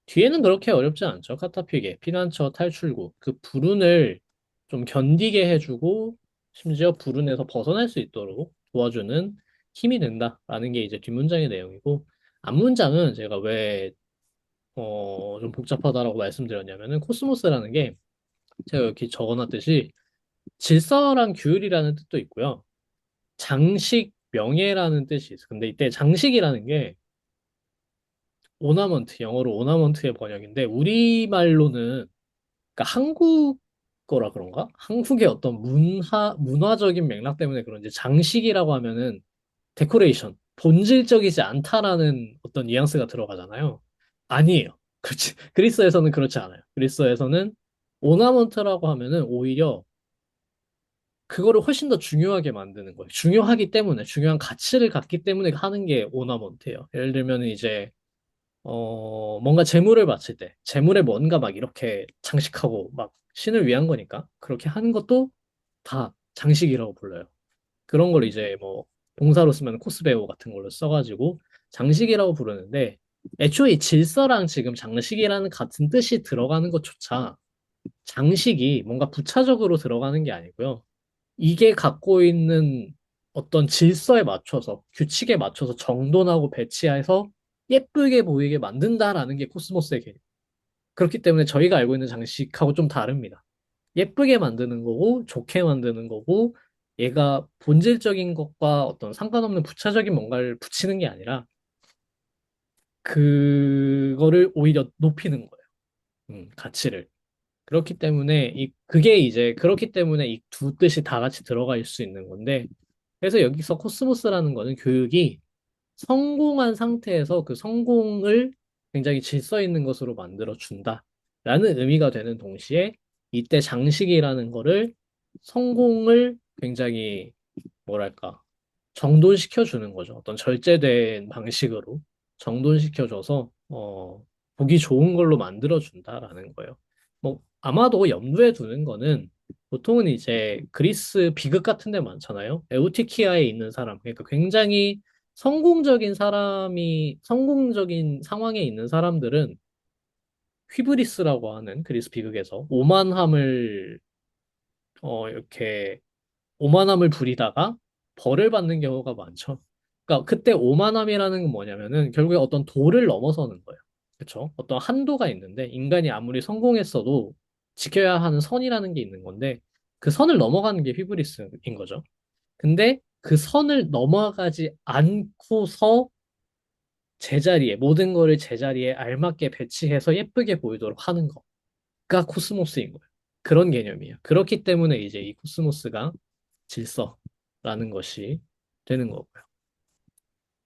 뒤에는 그렇게 어렵지 않죠. 카타피게 피난처 탈출구 그 불운을 좀 견디게 해주고 심지어 불운에서 벗어날 수 있도록 도와주는 힘이 된다라는 게 이제 뒷문장의 내용이고 앞문장은 제가 왜 좀 복잡하다라고 말씀드렸냐면은 코스모스라는 게 제가 이렇게 적어놨듯이 질서랑 규율이라는 뜻도 있고요. 장식, 명예라는 뜻이 있어요. 근데 이때 장식이라는 게 오나먼트, 영어로 오나먼트의 번역인데 우리말로는 그러니까 한국 거라 그런가? 한국의 어떤 문화적인 맥락 때문에 그런지 장식이라고 하면은 데코레이션, 본질적이지 않다라는 어떤 뉘앙스가 들어가잖아요. 아니에요. 그렇지. 그리스에서는 그렇지 않아요. 그리스에서는 오나먼트라고 하면은 오히려 그거를 훨씬 더 중요하게 만드는 거예요. 중요하기 때문에, 중요한 가치를 갖기 때문에 하는 게 오나먼트예요. 예를 들면 이제, 뭔가 재물을 바칠 때, 재물에 뭔가 막 이렇게 장식하고 막 신을 위한 거니까 그렇게 하는 것도 다 장식이라고 불러요. 그런 걸 이제 뭐 동사로 쓰면 코스베오 같은 걸로 써가지고 장식이라고 부르는데 애초에 이 질서랑 지금 장식이라는 같은 뜻이 들어가는 것조차 장식이 뭔가 부차적으로 들어가는 게 아니고요. 이게 갖고 있는 어떤 질서에 맞춰서 규칙에 맞춰서 정돈하고 배치해서 예쁘게 보이게 만든다라는 게 코스모스의 개념. 그렇기 때문에 저희가 알고 있는 장식하고 좀 다릅니다. 예쁘게 만드는 거고, 좋게 만드는 거고, 얘가 본질적인 것과 어떤 상관없는 부차적인 뭔가를 붙이는 게 아니라, 그거를 오히려 높이는 거예요. 가치를. 그렇기 때문에, 그게 이제, 그렇기 때문에 이 두 뜻이 다 같이 들어갈 수 있는 건데, 그래서 여기서 코스모스라는 거는 교육이 성공한 상태에서 그 성공을 굉장히 질서 있는 것으로 만들어 준다. 라는 의미가 되는 동시에 이때 장식이라는 거를 성공을 굉장히 뭐랄까 정돈시켜 주는 거죠. 어떤 절제된 방식으로 정돈시켜 줘서 보기 좋은 걸로 만들어 준다라는 거예요. 뭐 아마도 염두에 두는 거는 보통은 이제 그리스 비극 같은 데 많잖아요. 에우티키아에 있는 사람, 그러니까 굉장히 성공적인 상황에 있는 사람들은 휘브리스라고 하는 그리스 비극에서 이렇게 오만함을 부리다가 벌을 받는 경우가 많죠. 그러니까 그때 오만함이라는 건 뭐냐면은 결국에 어떤 도를 넘어서는 거예요. 그렇죠? 어떤 한도가 있는데 인간이 아무리 성공했어도 지켜야 하는 선이라는 게 있는 건데 그 선을 넘어가는 게 휘브리스인 거죠. 근데 그 선을 넘어가지 않고서 제자리에 모든 거를 제자리에 알맞게 배치해서 예쁘게 보이도록 하는 거가 코스모스인 거예요. 그런 개념이에요. 그렇기 때문에 이제 이 코스모스가 질서라는 것이 되는 거고요.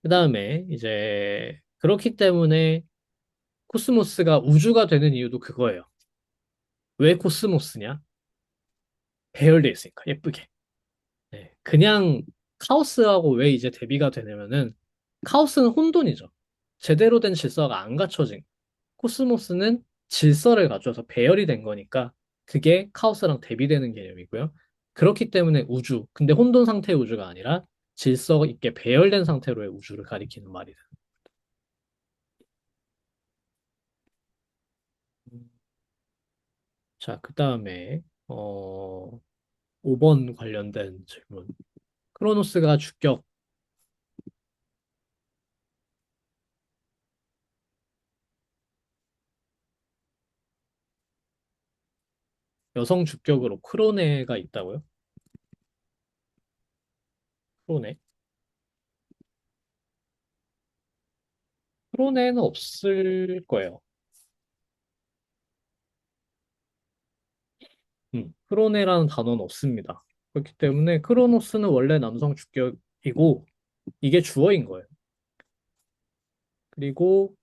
그 다음에 이제 그렇기 때문에 코스모스가 우주가 되는 이유도 그거예요. 왜 코스모스냐? 배열돼 있으니까 예쁘게. 네, 그냥 카오스하고 왜 이제 대비가 되냐면은 카오스는 혼돈이죠. 제대로 된 질서가 안 갖춰진. 코스모스는 질서를 갖춰서 배열이 된 거니까 그게 카오스랑 대비되는 개념이고요. 그렇기 때문에 우주, 근데 혼돈 상태의 우주가 아니라 질서 있게 배열된 상태로의 우주를 가리키는 말이 돼요. 자, 그 다음에 5번 관련된 질문. 크로노스가 주격, 여성 주격으로 크로네가 있다고요? 크로네? 크로네는 없을 거예요. 크로네라는 단어는 없습니다. 그렇기 때문에 크로노스는 원래 남성 주격이고 이게 주어인 거예요. 그리고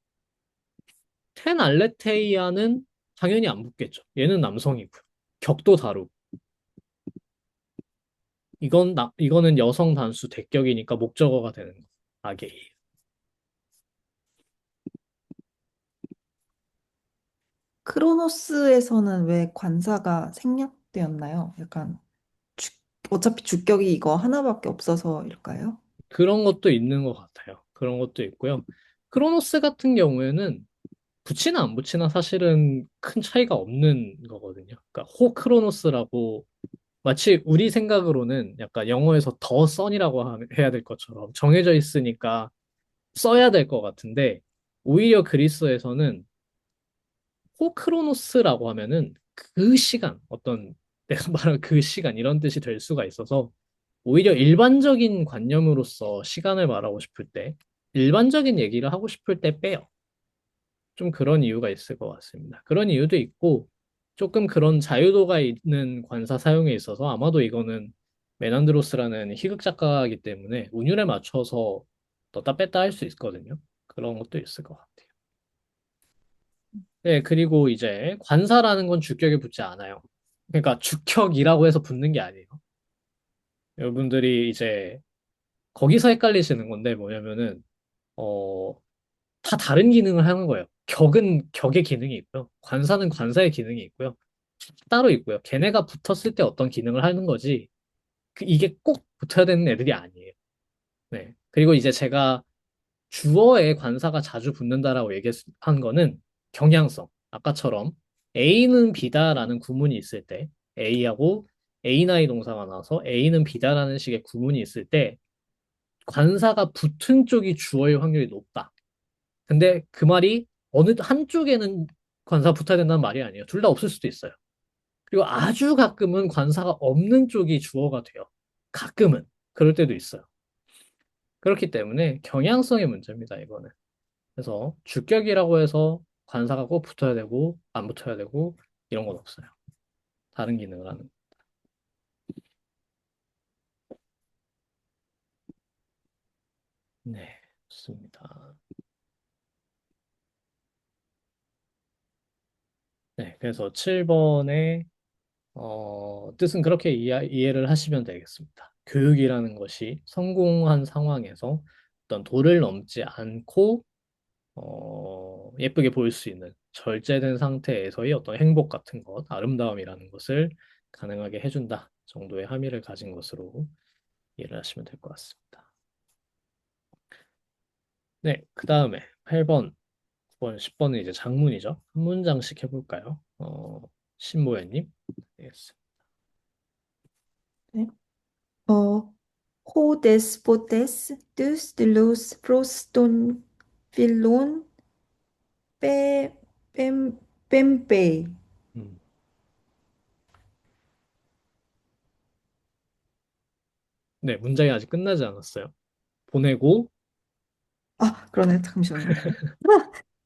텐 알레테이아는 당연히 안 붙겠죠. 얘는 남성이고요. 격도 다르고. 이거는 여성 단수 대격이니까 목적어가 되는 거. 아게이. 크로노스에서는 왜 관사가 생략되었나요? 약간 주- 어차피 주격이 이거 하나밖에 없어서일까요? 그런 것도 있는 것 같아요. 그런 것도 있고요. 크로노스 같은 경우에는 붙이나 안 붙이나 사실은 큰 차이가 없는 거거든요. 그러니까 호크로노스라고 마치 우리 생각으로는 약간 영어에서 더 선이라고 해야 될 것처럼 정해져 있으니까 써야 될 것 같은데 오히려 그리스에서는 호크로노스라고 하면은 그 시간, 어떤 내가 말한 그 시간 이런 뜻이 될 수가 있어서 오히려 일반적인 관념으로서 시간을 말하고 싶을 때 일반적인 얘기를 하고 싶을 때 빼요. 좀 그런 이유가 있을 것 같습니다. 그런 이유도 있고 조금 그런 자유도가 있는 관사 사용에 있어서 아마도 이거는 메난드로스라는 희극 작가이기 때문에 운율에 맞춰서 넣다 뺐다 할 수 있거든요. 그런 것도 있을 것 같아요. 네, 그리고 이제 관사라는 건 주격에 붙지 않아요. 그러니까 주격이라고 해서 붙는 게 아니에요. 여러분들이 이제 거기서 헷갈리시는 건데 뭐냐면은 어, 다 다른 기능을 하는 거예요. 격은 격의 기능이 있고요. 관사는 관사의 기능이 있고요. 따로 있고요. 걔네가 붙었을 때 어떤 기능을 하는 거지. 이게 꼭 붙어야 되는 애들이 아니에요. 네. 그리고 이제 제가 주어에 관사가 자주 붙는다라고 얘기한 거는 경향성. 아까처럼 A는 B다라는 구문이 있을 때 A하고 A-I 동사가 나와서 A는 B다라는 식의 구문이 있을 때 관사가 붙은 쪽이 주어일 확률이 높다. 근데 그 말이 어느 한쪽에는 관사 붙어야 된다는 말이 아니에요. 둘 다 없을 수도 있어요. 그리고 아주 가끔은 관사가 없는 쪽이 주어가 돼요. 가끔은. 그럴 때도 있어요. 그렇기 때문에 경향성의 문제입니다, 이거는. 그래서 주격이라고 해서 관사가 꼭 붙어야 되고, 안 붙어야 되고, 이런 건 없어요. 다른 기능을 하는. 네, 좋습니다. 네, 그래서 7번의 뜻은 그렇게 이해를 하시면 되겠습니다. 교육이라는 것이 성공한 상황에서 어떤 도를 넘지 않고 예쁘게 보일 수 있는 절제된 상태에서의 어떤 행복 같은 것, 아름다움이라는 것을 가능하게 해준다 정도의 함의를 가진 것으로 이해를 하시면 될 것 같습니다. 네, 그 다음에 8번, 9번, 10번은 이제 장문이죠. 한 문장씩 해볼까요? 신모연님. 알겠습니다. 네. 호데스포테스 두스들루스 프로스톤 필론 빼 뱀페이. 음. 네, 문장이 아직 끝나지 않았어요. 보내고, 아, 그러네. 잠시만요.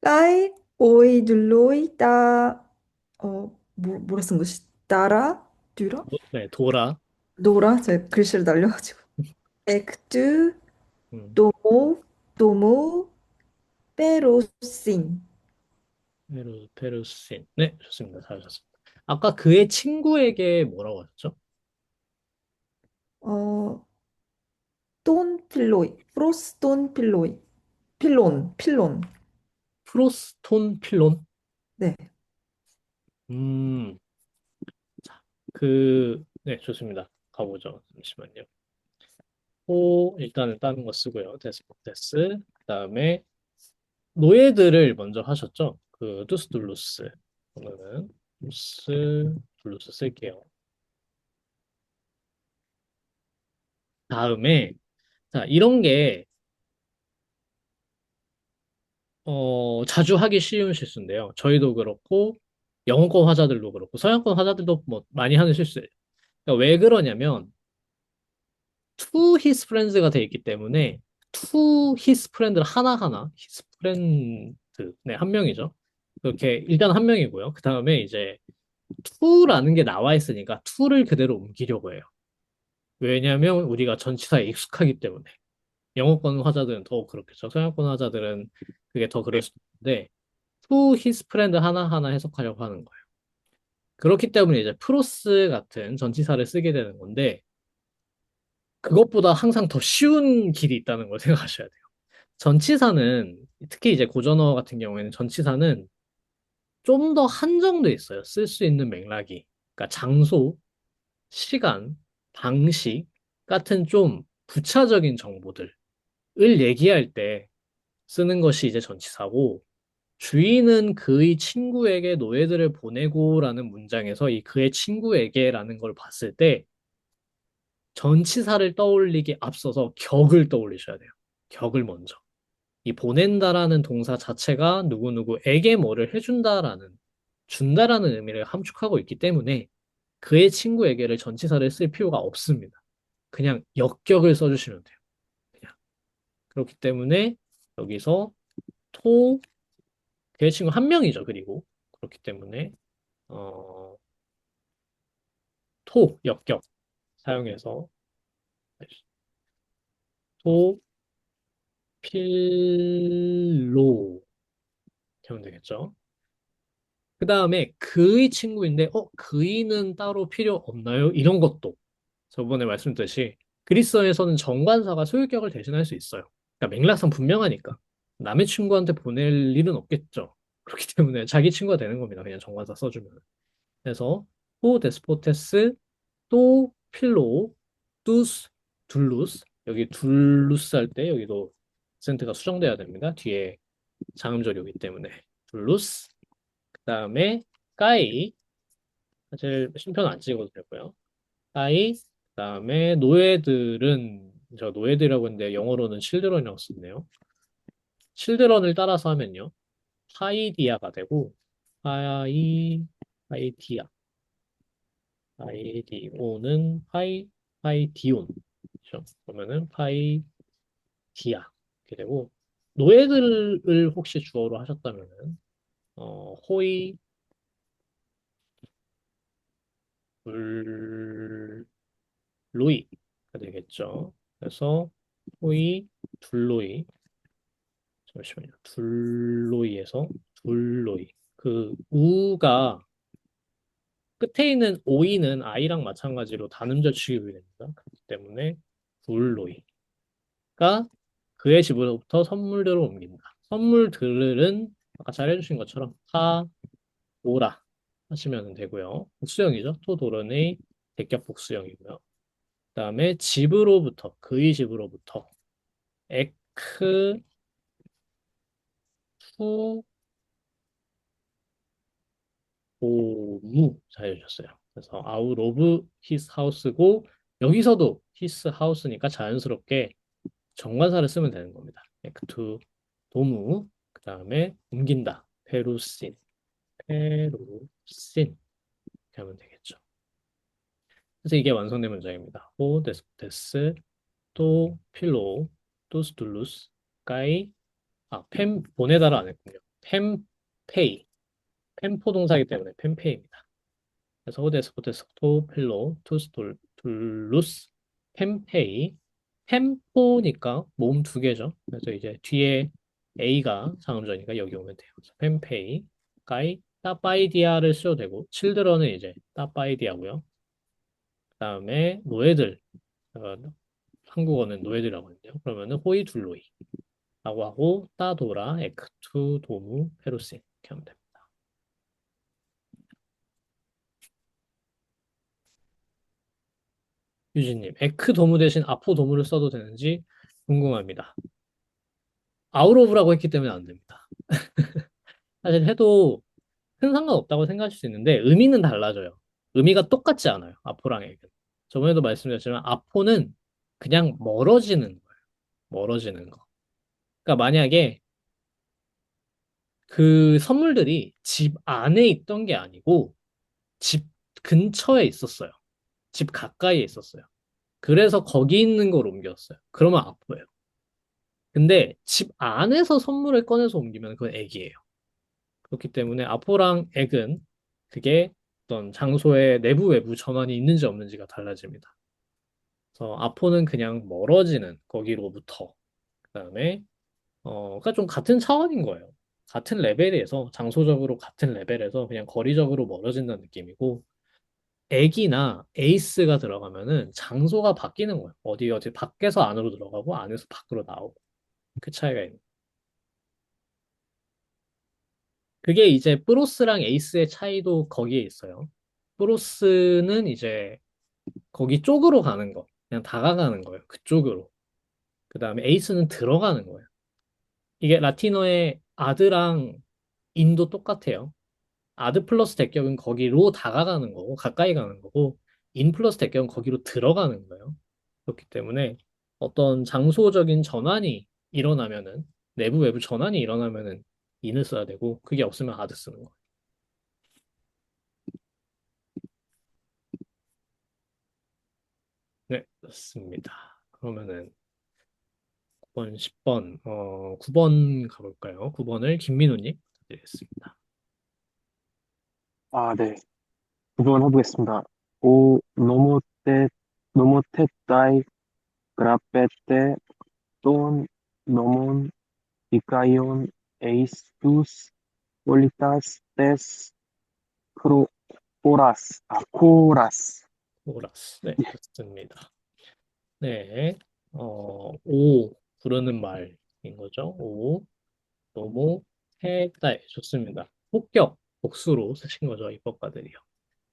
까이 오이 둘로이 뭐라 쓴 거지? 따라 듀라 네, 도라, 노라 제가 글씨를 날려가지고 액두 음, 도모 도모 페로신. 페루신. 네, 좋습니다. 잘하셨습니다. 아까 그의 친구에게 뭐라고 하셨죠? 어, 돈 필로이 프로스톤 필로이 필론. 프로스톤 필론? 네. 음, 네, 좋습니다. 가보죠. 잠시만요. 일단은 다른 거 쓰고요. 데스포테스. 그 다음에 노예들을 먼저 하셨죠? 그 두스둘루스. 그러면은 두스 둘루스 쓸게요. 다음에 자 이런 게 자주 하기 쉬운 실수인데요. 저희도 그렇고 영어권 화자들도 그렇고 서양권 화자들도 뭐 많이 하는 실수예요. 그러니까 왜 그러냐면 to his friends가 돼 있기 때문에 to his friend를 하나하나 his friend 네, 한 명이죠. 그렇게 일단 한 명이고요. 그 다음에 이제 to라는 게 나와 있으니까 to를 그대로 옮기려고 해요. 왜냐하면 우리가 전치사에 익숙하기 때문에. 영어권 화자들은 더 그렇겠죠. 서양권 화자들은 그게 더 그럴 수도 있는데 to his friend 하나하나 해석하려고 하는 거예요. 그렇기 때문에 이제 프로스 같은 전치사를 쓰게 되는 건데 그것보다 항상 더 쉬운 길이 있다는 걸 생각하셔야 돼요. 전치사는 특히 이제 고전어 같은 경우에는 전치사는 좀 더 한정돼 있어요. 쓸 수 있는 맥락이. 그러니까 장소, 시간, 방식 같은 좀 부차적인 정보들을 얘기할 때 쓰는 것이 이제 전치사고 주인은 그의 친구에게 노예들을 보내고라는 문장에서 이 그의 친구에게라는 걸 봤을 때 전치사를 떠올리기 앞서서 격을 떠올리셔야 돼요. 격을 먼저. 이 보낸다라는 동사 자체가 누구누구에게 뭐를 해준다라는, 준다라는 의미를 함축하고 있기 때문에 그의 친구에게를 전치사를 쓸 필요가 없습니다. 그냥 역격을 써주시면 돼요. 그냥. 그렇기 때문에 여기서 토, 그의 친구 한 명이죠. 그리고. 그렇기 때문에, 어, 역격 사용해서 토, 필로 하면 되겠죠. 그 다음에 그의 친구인데, 그이는 따로 필요 없나요? 이런 것도 저번에 말씀드렸듯이 그리스어에서는 정관사가 소유격을 대신할 수 있어요. 그러니까 맥락상 분명하니까. 남의 친구한테 보낼 일은 없겠죠. 그렇기 때문에 자기 친구가 되는 겁니다. 그냥 정관사 써주면. 그래서 또 데스포테스, 또 필로, 뚜스, 둘루스. 여기 둘루스 할 때 여기도 센트가 수정돼야 됩니다. 뒤에 장음절이 오기 때문에. 둘루스. 그다음에 까이 사실 심표는 안 찍어도 되고요. 까이 그다음에 노예들은 저 노예들이라고 했는데 영어로는 children이라고 쓰네요. children을 따라서 하면요. 파이디아가 되고 파이디아 파이디오는 파이디온 그렇죠? 그러면은 파이디아 이렇게 되고 노예들을 혹시 주어로 하셨다면은 호이 불 로이가 되겠죠. 그래서 호이, 둘로이, 잠시만요. 둘로이에서 둘로이. 그 우가 끝에 있는 오이는 아이랑 마찬가지로 단음절 취급이 됩니다. 그렇기 때문에 둘로이가 그의 집으로부터 선물들을 옮긴다. 선물들은 아까 잘 해주신 것처럼 타, 오라 하시면 되고요. 복수형이죠. 토도르의 대격 복수형이고요. 그다음에 집으로부터 그의 집으로부터 에크 투 오무 잘 해주셨어요. 그래서 out of his house고 여기서도 his house니까 자연스럽게 정관사를 쓰면 되는 겁니다. 에크 투 도무 그다음에 옮긴다. 페루신 페루신 이렇게 하면 되겠죠. 그래서 이게 완성된 문장입니다. 호 데스 또 필로 또 스툴루스 까이 펜 보내다를 안 했군요. 펜페이 펜포 동사이기 때문에 펜페이입니다. 그래서 호데스 또 필로 투 스툴루스 펜페이 펜포니까 모음 두 개죠. 그래서 이제 뒤에 A가 상음절이니까 여기 오면 돼요. 그래서 펜페이 까이 따바이디아를 써도 되고 칠드런은 이제 따바이디아고요. 그다음에 노예들 어, 한국어는 노예들이라고 하는데요. 그러면은 호이둘로이 라고 하고 따도라 에크투 도무 페루신 이렇게 하면 됩니다. 유진님 에크 도무 대신 아포 도무를 써도 되는지 궁금합니다. 아웃오브라고 했기 때문에 안 됩니다. 사실 해도 큰 상관없다고 생각하실 수 있는데 의미는 달라져요. 의미가 똑같지 않아요. 아포랑 액은. 저번에도 말씀드렸지만 아포는 그냥 멀어지는 거예요. 멀어지는 거. 그러니까 만약에 그 선물들이 집 안에 있던 게 아니고 집 근처에 있었어요. 집 가까이에 있었어요. 그래서 거기 있는 걸 옮겼어요. 그러면 아파요. 근데 집 안에서 선물을 꺼내서 옮기면 그건 액이에요. 그렇기 때문에 아포랑 액은 그게 어떤 장소의 내부 외부 전환이 있는지 없는지가 달라집니다. 그래서 아포는 그냥 멀어지는 거기로부터 그다음에 그러니까 좀 같은 차원인 거예요. 같은 레벨에서 장소적으로 같은 레벨에서 그냥 거리적으로 멀어진다는 느낌이고 액이나 에이스가 들어가면은 장소가 바뀌는 거예요. 어디 어디 밖에서 안으로 들어가고 안에서 밖으로 나오고 그 차이가 있는. 그게 이제 프로스랑 에이스의 차이도 거기에 있어요. 프로스는 이제 거기 쪽으로 가는 거, 그냥 다가가는 거예요. 그쪽으로. 그 다음에 에이스는 들어가는 거예요. 이게 라틴어의 아드랑 인도 똑같아요. 아드 플러스 대격은 거기로 다가가는 거고, 가까이 가는 거고, 인 플러스 대격은 거기로 들어가는 거예요. 그렇기 때문에 어떤 장소적인 전환이 일어나면은, 내부 외부 전환이 일어나면은 인을 써야 되고, 그게 없으면 아드 쓰는 거예요. 네, 좋습니다. 그러면은 9번, 10번, 9번 가볼까요? 9번을 김민우님 드리겠습니다. 네. 9번 해보겠습니다. 너무 tet다이 그라페테 돈 노몬 디카이온 에이스투스 폴리타스 테스 코라스. 오라스. 네, 좋습니다. 네, 오 부르는 말인 거죠. 오, 너무 해달 좋습니다. 폭격 복수로 쓰신 거죠, 입법가들이요.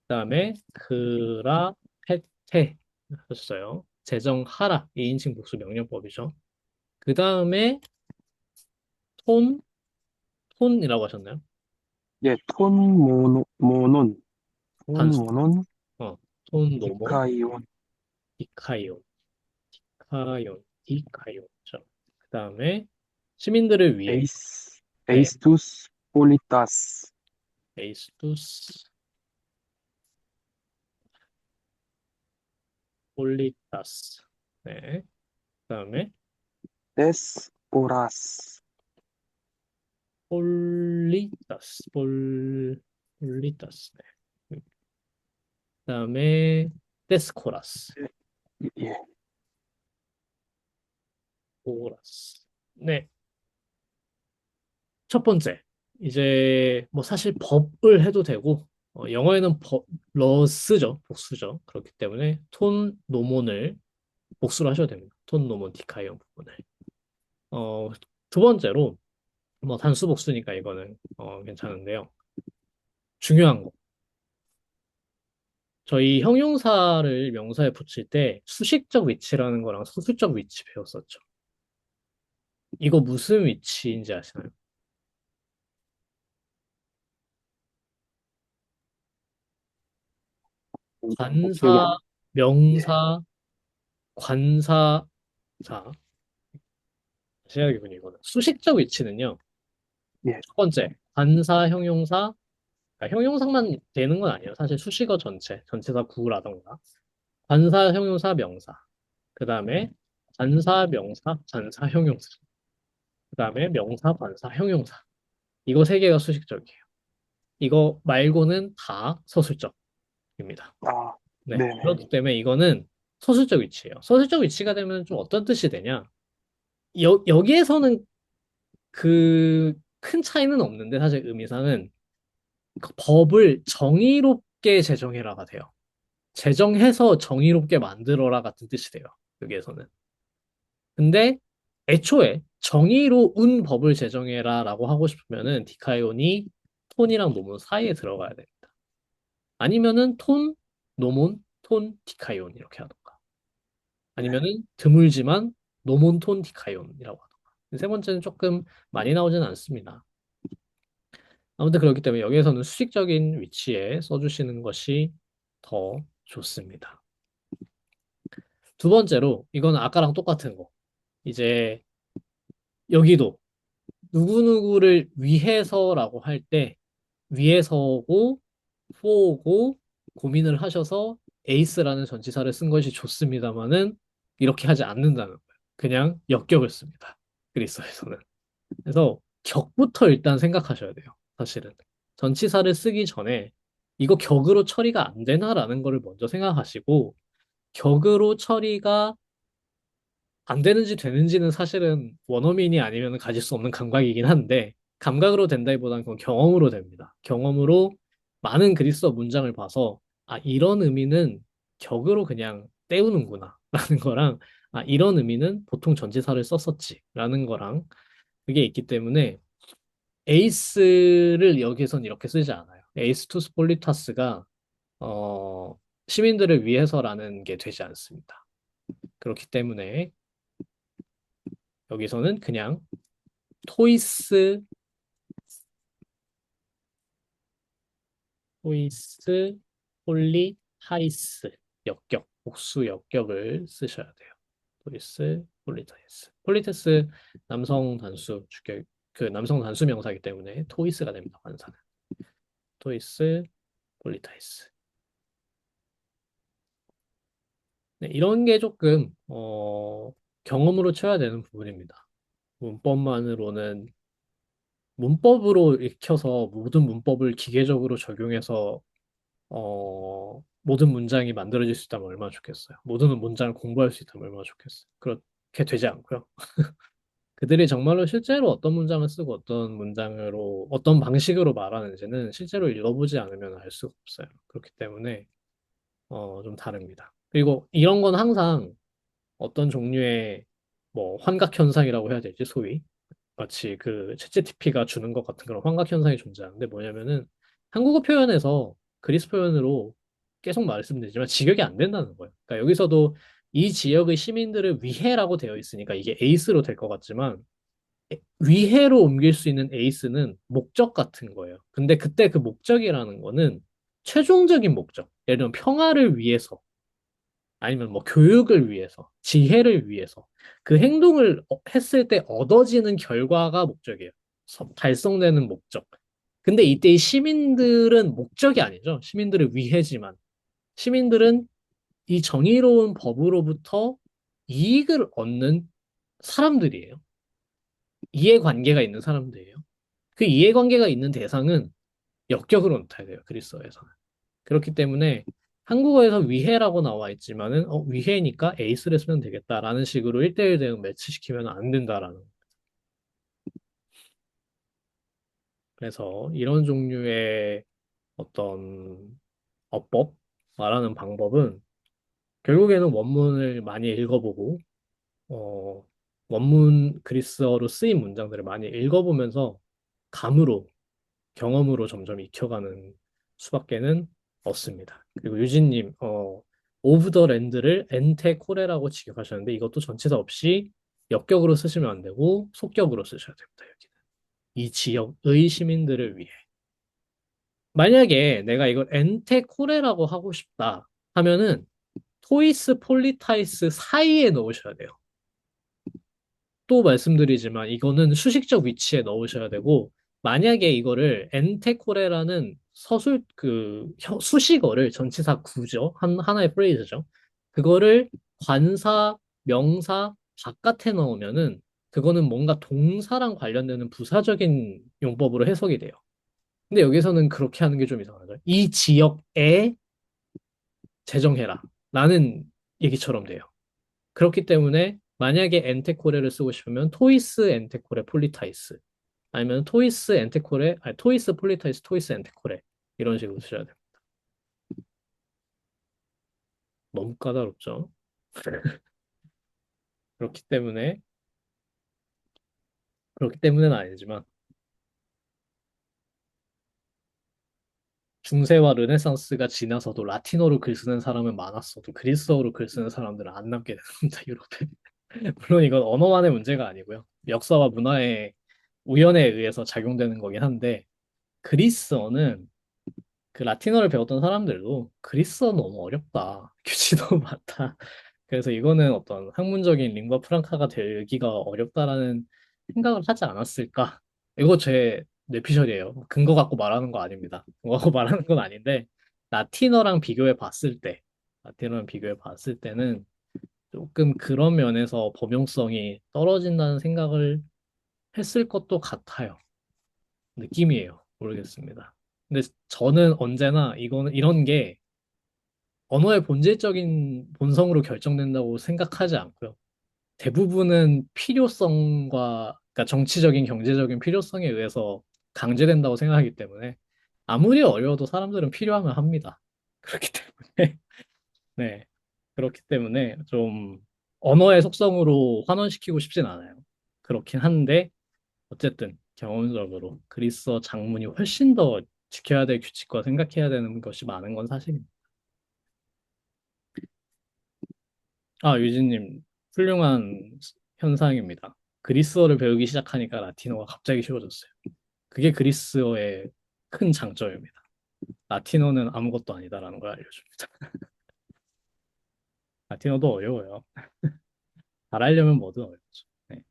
그다음에 그라 페테 하셨어요. 제정하라 2인칭 복수 명령법이죠. 그다음에 톤 톤이라고 하셨나요? 예, 모논 단수. 모논 어, 톤 노몬 디카이온 디카이온 디카이온죠. 그다음에 시민들을 위해 네, 에이스투스 폴리타스 에이스투스 폴리타스. 네. 그다음에 테스 코라스 폴리타스. 네. 그다음에 데스코라스. 예, 코라스. 네. 첫 번째. 이제 뭐 사실 법을 해도 되고 영어에는 러스죠. 복수죠. 그렇기 때문에 톤 노몬을 복수로 하셔도 됩니다. 톤 노몬 디카이온 부분을. 두 번째로 뭐 단수복수니까 이거는 괜찮은데요. 중요한 거. 저희 형용사를 명사에 붙일 때 수식적 위치라는 거랑 소수적 위치 배웠었죠. 이거 무슨 위치인지 아시나요? 기억이 관사, 안, 예, 명사, 관사사. 시작이군요, 이거는. 수식적 위치는요. 예, 첫 번째, 관사, 형용사. 그러니까 형용사만 되는 건 아니에요. 사실 수식어 전체, 전체사 구라던가. 관사, 형용사, 명사. 그 다음에 관사, 명사, 관사, 형용사. 그 다음에 명사, 관사, 형용사. 이거 세 개가 수식적이에요. 이거 말고는 다 서술적입니다. 아, 네. 네네, 그렇기 때문에 이거는 서술적 위치예요. 서술적 위치가 되면 좀 어떤 뜻이 되냐? 여기에서는 그 큰 차이는 없는데 사실 의미상은 그 법을 정의롭게 제정해라가 돼요. 제정해서 정의롭게 만들어라 같은 뜻이 돼요. 여기에서는. 근데 애초에 정의로운 법을 제정해라라고 하고 싶으면은 디카이온이 톤이랑 노문 사이에 들어가야 됩니다. 아니면은 톤, 노몬, 톤, 디카이온 이렇게 하던가. 아니면은 드물지만 노몬, 톤, 디카이온이라고 하던가. 세 번째는 조금 많이 나오지는 않습니다. 아무튼 그렇기 때문에 여기에서는 수식적인 위치에 써주시는 것이 더 좋습니다. 두 번째로, 이거는 아까랑 똑같은 거. 이제 여기도 누구누구를 위해서라고 할 때 위해서고 for고 고민을 하셔서 에이스라는 전치사를 쓴 것이 좋습니다만은 이렇게 하지 않는다는 거예요. 그냥 역격을 씁니다. 그리스어에서는. 그래서 격부터 일단 생각하셔야 돼요. 사실은. 전치사를 쓰기 전에 이거 격으로 처리가 안 되나라는 거를 먼저 생각하시고 격으로 처리가 안 되는지 되는지는 사실은 원어민이 아니면 가질 수 없는 감각이긴 한데 감각으로 된다기보다는 그건 경험으로 됩니다. 경험으로 많은 그리스어 문장을 봐서 아 이런 의미는 격으로 그냥 때우는구나 라는 거랑 아 이런 의미는 보통 전치사를 썼었지 라는 거랑 그게 있기 때문에 에이스를 여기선 이렇게 쓰지 않아요. 에이스 투스 폴리타스가 어, 시민들을 위해서라는 게 되지 않습니다. 그렇기 때문에 여기서는 그냥 토이스, 토이스, 폴리, 하이스, 역격, 복수 역격을 쓰셔야 돼요. 토이스, 폴리타이스. 폴리테스 남성 단수 주격, 그 남성 단수 명사이기 때문에 토이스가 됩니다. 관사는. 토이스, 폴리타이스. 네, 이런 게 조금 경험으로 쳐야 되는 부분입니다. 문법만으로는 문법으로 익혀서 모든 문법을 기계적으로 적용해서 모든 문장이 만들어질 수 있다면 얼마나 좋겠어요. 모든 문장을 공부할 수 있다면 얼마나 좋겠어요. 그렇게 되지 않고요. 그들이 정말로 실제로 어떤 문장을 쓰고 어떤 문장으로 어떤 방식으로 말하는지는 실제로 읽어보지 않으면 알 수가 없어요. 그렇기 때문에 좀 다릅니다. 그리고 이런 건 항상 어떤 종류의 뭐 환각 현상이라고 해야 되지, 소위. 마치 그 챗GPT가 주는 것 같은 그런 환각 현상이 존재하는데 뭐냐면은 한국어 표현에서 그리스 표현으로 계속 말씀드리지만 직역이 안 된다는 거예요. 그러니까 여기서도 이 지역의 시민들을 위해라고 되어 있으니까 이게 에이스로 될 것 같지만 위해로 옮길 수 있는 에이스는 목적 같은 거예요. 근데 그때 그 목적이라는 거는 최종적인 목적. 예를 들면 평화를 위해서 아니면 뭐 교육을 위해서, 지혜를 위해서 그 행동을 했을 때 얻어지는 결과가 목적이에요. 달성되는 목적. 근데 이때 이 시민들은 목적이 아니죠. 시민들을 위해지만 시민들은 이 정의로운 법으로부터 이익을 얻는 사람들이에요. 이해관계가 있는 사람들이에요. 그 이해관계가 있는 대상은 역격으로 나타야 돼요. 그리스어에서는. 그렇기 때문에 한국어에서 위해라고 나와 있지만은 위해니까 에이스를 쓰면 되겠다라는 식으로 1대1 대응 매치시키면 안 된다라는. 그래서 이런 종류의 어떤 어법 말하는 방법은 결국에는 원문을 많이 읽어보고 어, 원문 그리스어로 쓰인 문장들을 많이 읽어보면서 감으로, 경험으로 점점 익혀가는 수밖에는 없습니다. 그리고 유진님, 오브 더 랜드를 엔테코레라고 직역하셨는데 이것도 전치사 없이 역격으로 쓰시면 안 되고 속격으로 쓰셔야 됩니다. 여기는. 이 지역의 시민들을 위해. 만약에 내가 이걸 엔테코레라고 하고 싶다 하면은 토이스 폴리타이스 사이에 넣으셔야 돼요. 또 말씀드리지만 이거는 수식적 위치에 넣으셔야 되고 만약에 이거를 엔테코레라는 수식어를 전치사 구죠. 하나의 프레이즈죠. 그거를 관사, 명사 바깥에 넣으면은 그거는 뭔가 동사랑 관련되는 부사적인 용법으로 해석이 돼요. 근데 여기서는 그렇게 하는 게 좀 이상하죠. 이 지역에 제정해라. 라는 얘기처럼 돼요. 그렇기 때문에 만약에 엔테코레를 쓰고 싶으면 토이스 엔테코레 폴리타이스 아니면 토이스 엔테코레 아니 토이스 폴리타이스 토이스 엔테코레 이런 식으로 쓰셔야 돼요. 너무 까다롭죠. 그렇기 때문에 그렇기 때문에는 아니지만 중세와 르네상스가 지나서도 라틴어로 글 쓰는 사람은 많았어도 그리스어로 글 쓰는 사람들은 안 남게 됩니다. 유럽에. 물론 이건 언어만의 문제가 아니고요. 역사와 문화의 우연에 의해서 작용되는 거긴 한데 그리스어는 그 라틴어를 배웠던 사람들도 그리스어 너무 어렵다. 규칙 너무 많다. 그래서 이거는 어떤 학문적인 링과 프랑카가 되기가 어렵다라는 생각을 하지 않았을까? 이거 제 뇌피셜이에요. 근거 갖고 말하는 거 아닙니다. 근거 갖고 말하는 건 아닌데 라틴어랑 비교해 봤을 때 라틴어랑 비교해 봤을 때는 조금 그런 면에서 범용성이 떨어진다는 생각을 했을 것도 같아요. 느낌이에요. 모르겠습니다. 근데 저는 언제나 이거는 이런 게 언어의 본질적인 본성으로 결정된다고 생각하지 않고요. 대부분은 필요성과 그러니까 정치적인 경제적인 필요성에 의해서 강제된다고 생각하기 때문에 아무리 어려워도 사람들은 필요하면 합니다. 그렇기 때문에 네. 그렇기 때문에 좀 언어의 속성으로 환원시키고 싶진 않아요. 그렇긴 한데 어쨌든 경험적으로 그리스어 장문이 훨씬 더 지켜야 될 규칙과 생각해야 되는 것이 많은 건 사실입니다. 아, 유진님, 훌륭한 현상입니다. 그리스어를 배우기 시작하니까 라틴어가 갑자기 쉬워졌어요. 그게 그리스어의 큰 장점입니다. 라틴어는 아무것도 아니다라는 걸 알려줍니다. 라틴어도 어려워요. 잘하려면 뭐든 어렵죠. 네.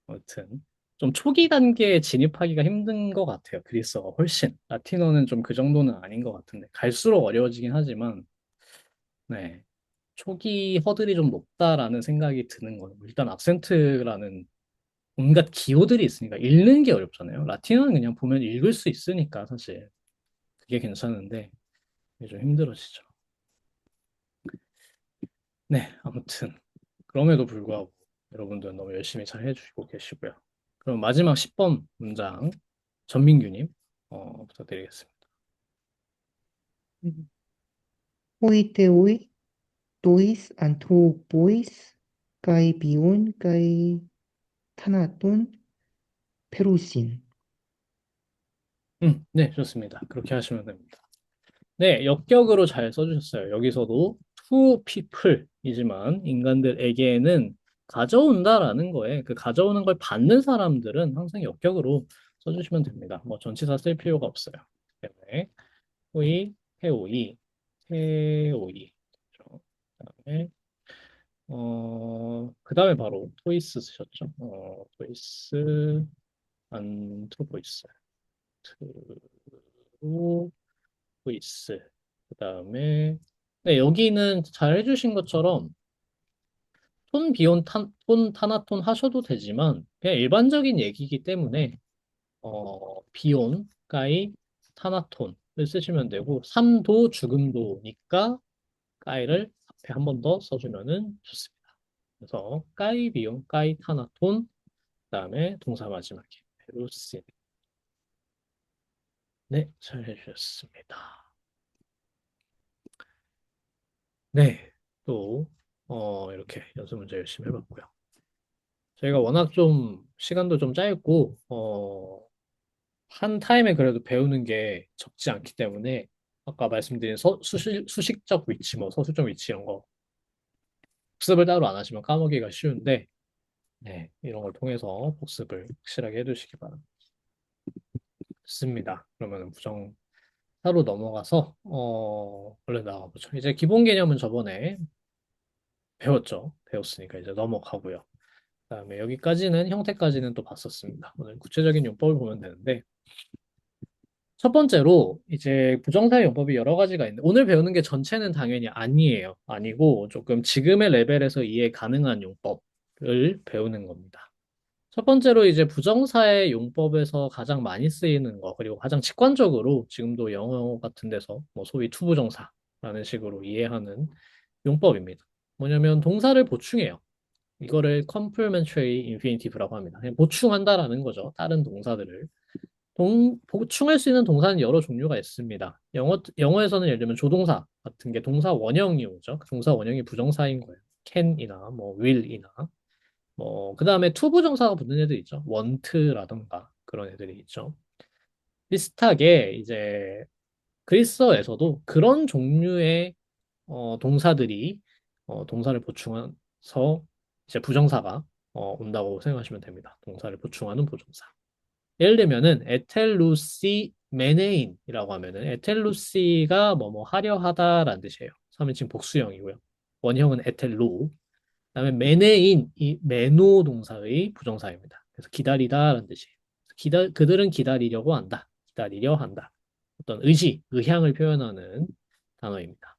아무튼 좀 초기 단계에 진입하기가 힘든 것 같아요. 그리스어가 훨씬. 라틴어는 좀 그 정도는 아닌 것 같은데 갈수록 어려워지긴 하지만 네. 초기 허들이 좀 높다라는 생각이 드는 거예요. 일단 악센트라는 온갖 기호들이 있으니까 읽는 게 어렵잖아요. 라틴어는 그냥 보면 읽을 수 있으니까 사실 그게 괜찮은데 이게 좀 힘들어지죠. 네, 아무튼 그럼에도 불구하고 여러분들 너무 열심히 잘 해주시고 계시고요. 그럼 마지막 10번 문장 전민규님 부탁드리겠습니다. 호이테오이 tois anthropois kai bion kai thanaton perusin. 네, 좋습니다. 그렇게 하시면 됩니다. 네, 역격으로 잘 써주셨어요. 여기서도 to people이지만 인간들에게는 가져온다라는 거에 그 가져오는 걸 받는 사람들은 항상 역격으로 써주시면 됩니다. 뭐 전치사 쓸 필요가 없어요. 때문에 호이, 태오이, 태오이. 그렇죠. 그다음에 그다음에 바로 토이스 쓰셨죠. 토이스 안트로포이스. 트로포이스. 그다음에 네, 여기는 잘 해주신 것처럼 톤, 타나톤 하셔도 되지만 그냥 일반적인 얘기이기 때문에 비온, 까이, 타나톤을 쓰시면 되고 삶도 죽음도니까 까이를 앞에 한 번 더 써주면은 좋습니다. 그래서 까이, 비온, 까이, 타나톤 그다음에 동사 마지막에 페루신. 네, 잘 해주셨습니다. 네, 또 이렇게 연습 문제 열심히 해봤고요. 저희가 워낙 좀 시간도 좀 짧고, 한 타임에 그래도 배우는 게 적지 않기 때문에 아까 말씀드린 수식적 위치, 뭐 서술적 위치 이런 거 복습을 따로 안 하시면 까먹기가 쉬운데, 네, 이런 걸 통해서 복습을 확실하게 해두시기 바랍니다. 좋습니다. 그러면 부정사로 넘어가서 얼른 나가보죠. 이제 기본 개념은 저번에 배웠죠. 배웠으니까 이제 넘어가고요. 그다음에 여기까지는 형태까지는 또 봤었습니다. 오늘 구체적인 용법을 보면 되는데 첫 번째로 이제 부정사의 용법이 여러 가지가 있는데 오늘 배우는 게 전체는 당연히 아니에요. 아니고 조금 지금의 레벨에서 이해 가능한 용법을 배우는 겁니다. 첫 번째로 이제 부정사의 용법에서 가장 많이 쓰이는 거 그리고 가장 직관적으로 지금도 영어 같은 데서 뭐 소위 투부정사라는 식으로 이해하는 용법입니다. 뭐냐면 동사를 보충해요. 이거를 complementary infinitive라고 합니다. 그냥 보충한다라는 거죠. 다른 동사들을. 보충할 수 있는 동사는 여러 종류가 있습니다. 영어에서는 예를 들면 조동사 같은 게 동사 원형이 오죠. 그 동사 원형이 부정사인 거예요. can이나 뭐 will이나 뭐 그다음에 투부정사가 붙는 애들 있죠. want라던가 그런 애들이 있죠. 비슷하게 이제 그리스어에서도 그런 종류의 동사들이 동사를 보충해서 이제 부정사가 온다고 생각하시면 됩니다. 동사를 보충하는 부정사. 예를 들면은 에텔루시 메네인이라고 하면은 에텔루시가 뭐뭐 하려 하다라는 뜻이에요. 3인칭 복수형이고요. 원형은 에텔로. 그다음에 메네인 이 메노 동사의 부정사입니다. 그래서 기다리다라는 뜻이에요. 그들은 기다리려고 한다. 기다리려 한다. 어떤 의향을 표현하는 단어입니다.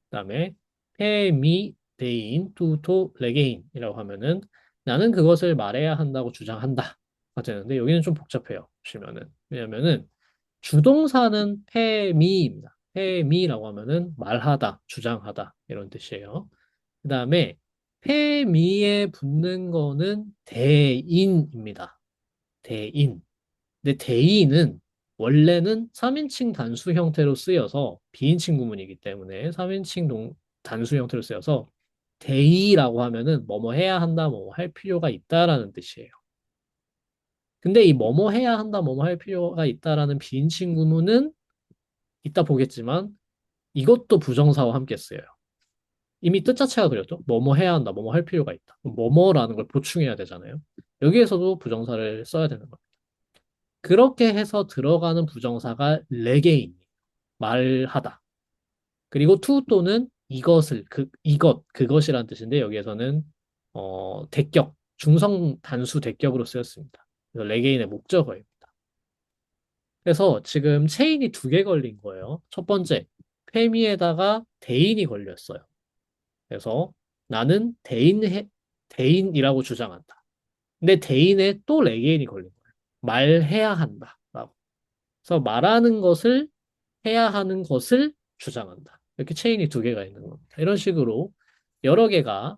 그다음에 페미 데인 투토 레게인이라고 하면은 나는 그것을 말해야 한다고 주장한다. 가 되는데 여기는 좀 복잡해요. 보시면은 왜냐면은 주동사는 페미입니다. 페미라고 하면은 말하다, 주장하다 이런 뜻이에요. 그다음에 페미에 붙는 거는 대인입니다. 대인. 근데 대인은 원래는 3인칭 단수 형태로 쓰여서 비인칭 구문이기 때문에 3인칭 단수 형태로 쓰여서 대의라고 하면은 뭐뭐 해야 한다, 뭐뭐 할 필요가 있다라는 뜻이에요. 근데 이 뭐뭐 해야 한다, 뭐뭐 할 필요가 있다라는 비인칭 구문은 이따 보겠지만 이것도 부정사와 함께 쓰여요. 이미 뜻 자체가 그랬죠. 뭐뭐 해야 한다, 뭐뭐 할 필요가 있다. 뭐뭐라는 걸 보충해야 되잖아요. 여기에서도 부정사를 써야 되는 겁니다. 그렇게 해서 들어가는 부정사가 레게인, 말하다. 그리고 투 또는 이것을, 그것이라는 뜻인데 여기에서는 대격, 중성 단수 대격으로 쓰였습니다. 그래서 레게인의 목적어입니다. 그래서 지금 체인이 두 개 걸린 거예요. 첫 번째, 페미에다가 대인이 걸렸어요. 그래서 나는 대인이라고 주장한다. 근데 대인에 또 레게인이 걸린 거예요. 말해야 한다. 라고. 그래서 말하는 것을 해야 하는 것을 주장한다. 이렇게 체인이 두 개가 있는 겁니다. 이런 식으로 여러 개가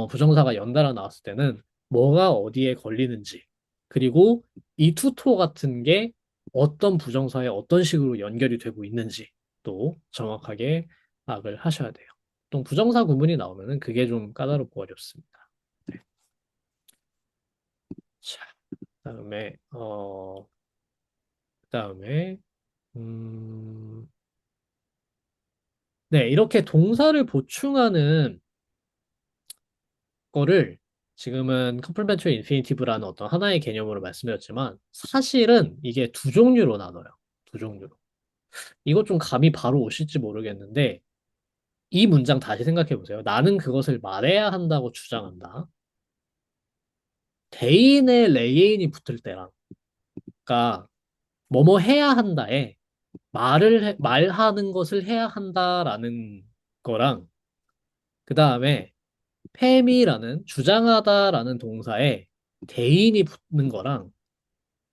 부정사가 연달아 나왔을 때는 뭐가 어디에 걸리는지 그리고 이 투토 같은 게 어떤 부정사에 어떤 식으로 연결이 되고 있는지 또 정확하게 파악을 하셔야 돼요. 보통 부정사 구문이 나오면은 그게 좀 까다롭고 어렵습니다. 네. 자, 그다음에 그다음에 음, 네, 이렇게 동사를 보충하는 거를 지금은 컴플멘터리 인피니티브라는 어떤 하나의 개념으로 말씀드렸지만 사실은 이게 두 종류로 나눠요. 두 종류로. 이것 좀 감이 바로 오실지 모르겠는데 이 문장 다시 생각해 보세요. 나는 그것을 말해야 한다고 주장한다. 대인의 레인이 붙을 때랑 그러니까 뭐뭐 해야 한다에 말하는 것을 해야 한다라는 거랑 그 다음에 팸이라는 주장하다라는 동사에 대인이 붙는 거랑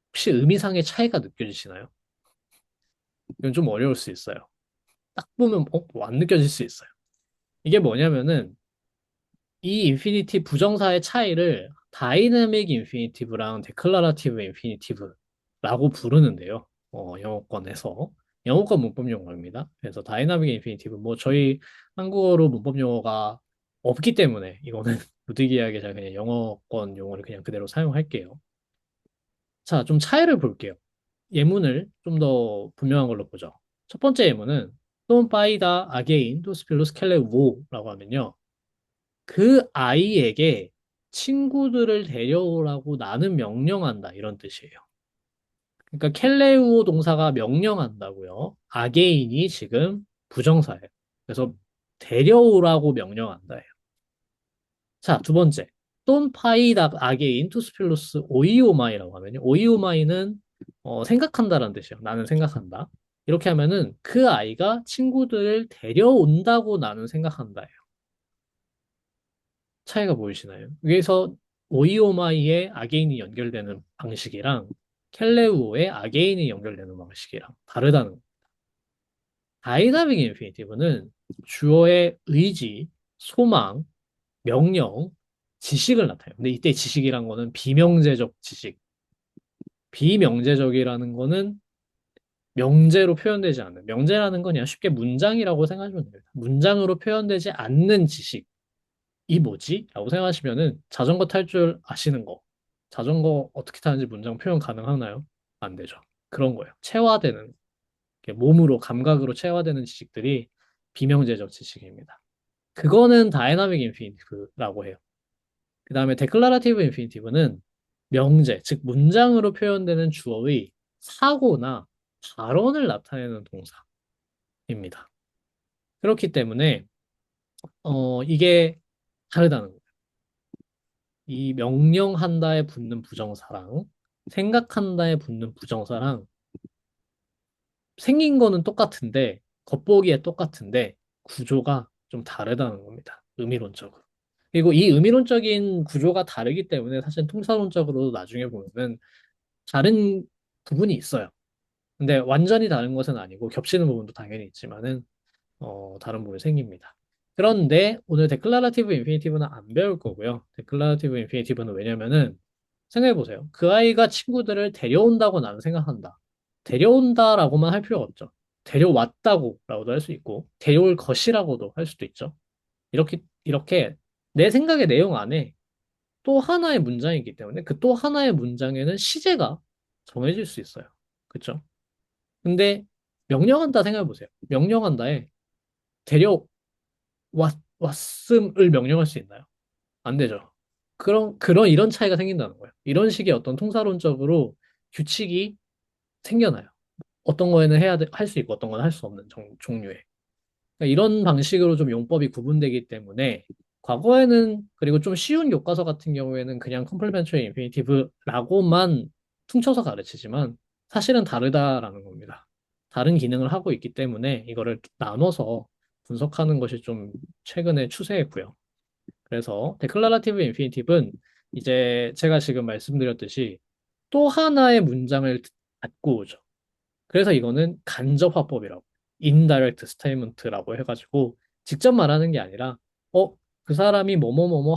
혹시 의미상의 차이가 느껴지시나요? 이건 좀 어려울 수 있어요. 딱 보면 안 느껴질 수 있어요. 이게 뭐냐면은 이 인피니티 부정사의 차이를 다이내믹 인피니티브랑 데클라라티브 인피니티브라고 부르는데요. 영어권에서 영어권 문법 용어입니다. 그래서 다이나믹 인피니티브 뭐 저희 한국어로 문법 용어가 없기 때문에 이거는 부득이하게 제가 그냥 영어권 용어를 그냥 그대로 사용할게요. 자, 좀 차이를 볼게요. 예문을 좀 더 분명한 걸로 보죠. 첫 번째 예문은 Don't buy the again to spillos kellevo라고 하면요. 그 아이에게 친구들을 데려오라고 나는 명령한다 이런 뜻이에요. 그러니까 켈레우오 동사가 명령한다고요. again이 지금 부정사예요. 그래서 데려오라고 명령한다예요. 자, 두 번째. Don't buy the again to spillos oioma이라고 하면요. oioma이는 생각한다라는 뜻이에요. 나는 생각한다. 이렇게 하면은 그 아이가 친구들을 데려온다고 나는 생각한다예요. 차이가 보이시나요? 위에서 오이오마이의 아게인이 연결되는 방식이랑 켈레우의 아게인이 연결되는 방식이랑 다르다는 거예요. 다이나믹 인피니티브는 주어의 의지, 소망, 명령, 지식을 나타내요. 근데 이때 지식이란 거는 비명제적 지식. 비명제적이라는 거는 명제로 표현되지 않는. 명제라는 건 그냥 쉽게 문장이라고 생각하시면 됩니다. 문장으로 표현되지 않는 지식. 이 뭐지? 라고 생각하시면은 자전거 탈 줄 아시는 거. 자전거 어떻게 타는지 문장 표현 가능하나요? 안 되죠. 그런 거예요. 체화되는, 이렇게 몸으로, 감각으로 체화되는 지식들이 비명제적 지식입니다. 그거는 다이나믹 인피니티브라고 해요. 그 다음에 데클라라티브 인피니티브는 명제, 즉 문장으로 표현되는 주어의 사고나 발언을 나타내는 동사입니다. 그렇기 때문에 이게 다르다는 거예요. 이 명령한다에 붙는 부정사랑 생각한다에 붙는 부정사랑 생긴 거는 똑같은데 겉보기에 똑같은데 구조가 좀 다르다는 겁니다. 의미론적으로. 그리고 이 의미론적인 구조가 다르기 때문에 사실 통사론적으로 나중에 보면은 다른 부분이 있어요. 근데 완전히 다른 것은 아니고 겹치는 부분도 당연히 있지만은 다른 부분이 생깁니다. 그런데 오늘 데클라라티브 인피니티브는 안 배울 거고요. 데클라라티브 인피니티브는 왜냐면은 생각해보세요. 그 아이가 친구들을 데려온다고 나는 생각한다. 데려온다라고만 할 필요가 없죠. 데려왔다고라고도 할 수 있고, 데려올 것이라고도 할 수도 있죠. 이렇게 내 생각의 내용 안에 또 하나의 문장이기 때문에 그 또 하나의 문장에는 시제가 정해질 수 있어요. 그쵸? 근데 명령한다 생각해보세요. 명령한다에 왔음을 명령할 수 있나요? 안 되죠. 이런 차이가 생긴다는 거예요. 이런 식의 어떤 통사론적으로 규칙이 생겨나요. 어떤 거에는 할 수 있고 어떤 건 할 수 없는 종류의. 그러니까 이런 방식으로 좀 용법이 구분되기 때문에 과거에는 그리고 좀 쉬운 교과서 같은 경우에는 그냥 컴플리멘터리 인피니티브라고만 퉁쳐서 가르치지만 사실은 다르다라는 겁니다. 다른 기능을 하고 있기 때문에 이거를 나눠서 분석하는 것이 좀 최근의 추세였고요. 그래서 데클라라티브 인피니티브는 이제 제가 지금 말씀드렸듯이 또 하나의 문장을 갖고 오죠. 그래서 이거는 간접 화법이라고, indirect statement라고 해가지고 직접 말하는 게 아니라, 그 사람이 뭐뭐뭐뭐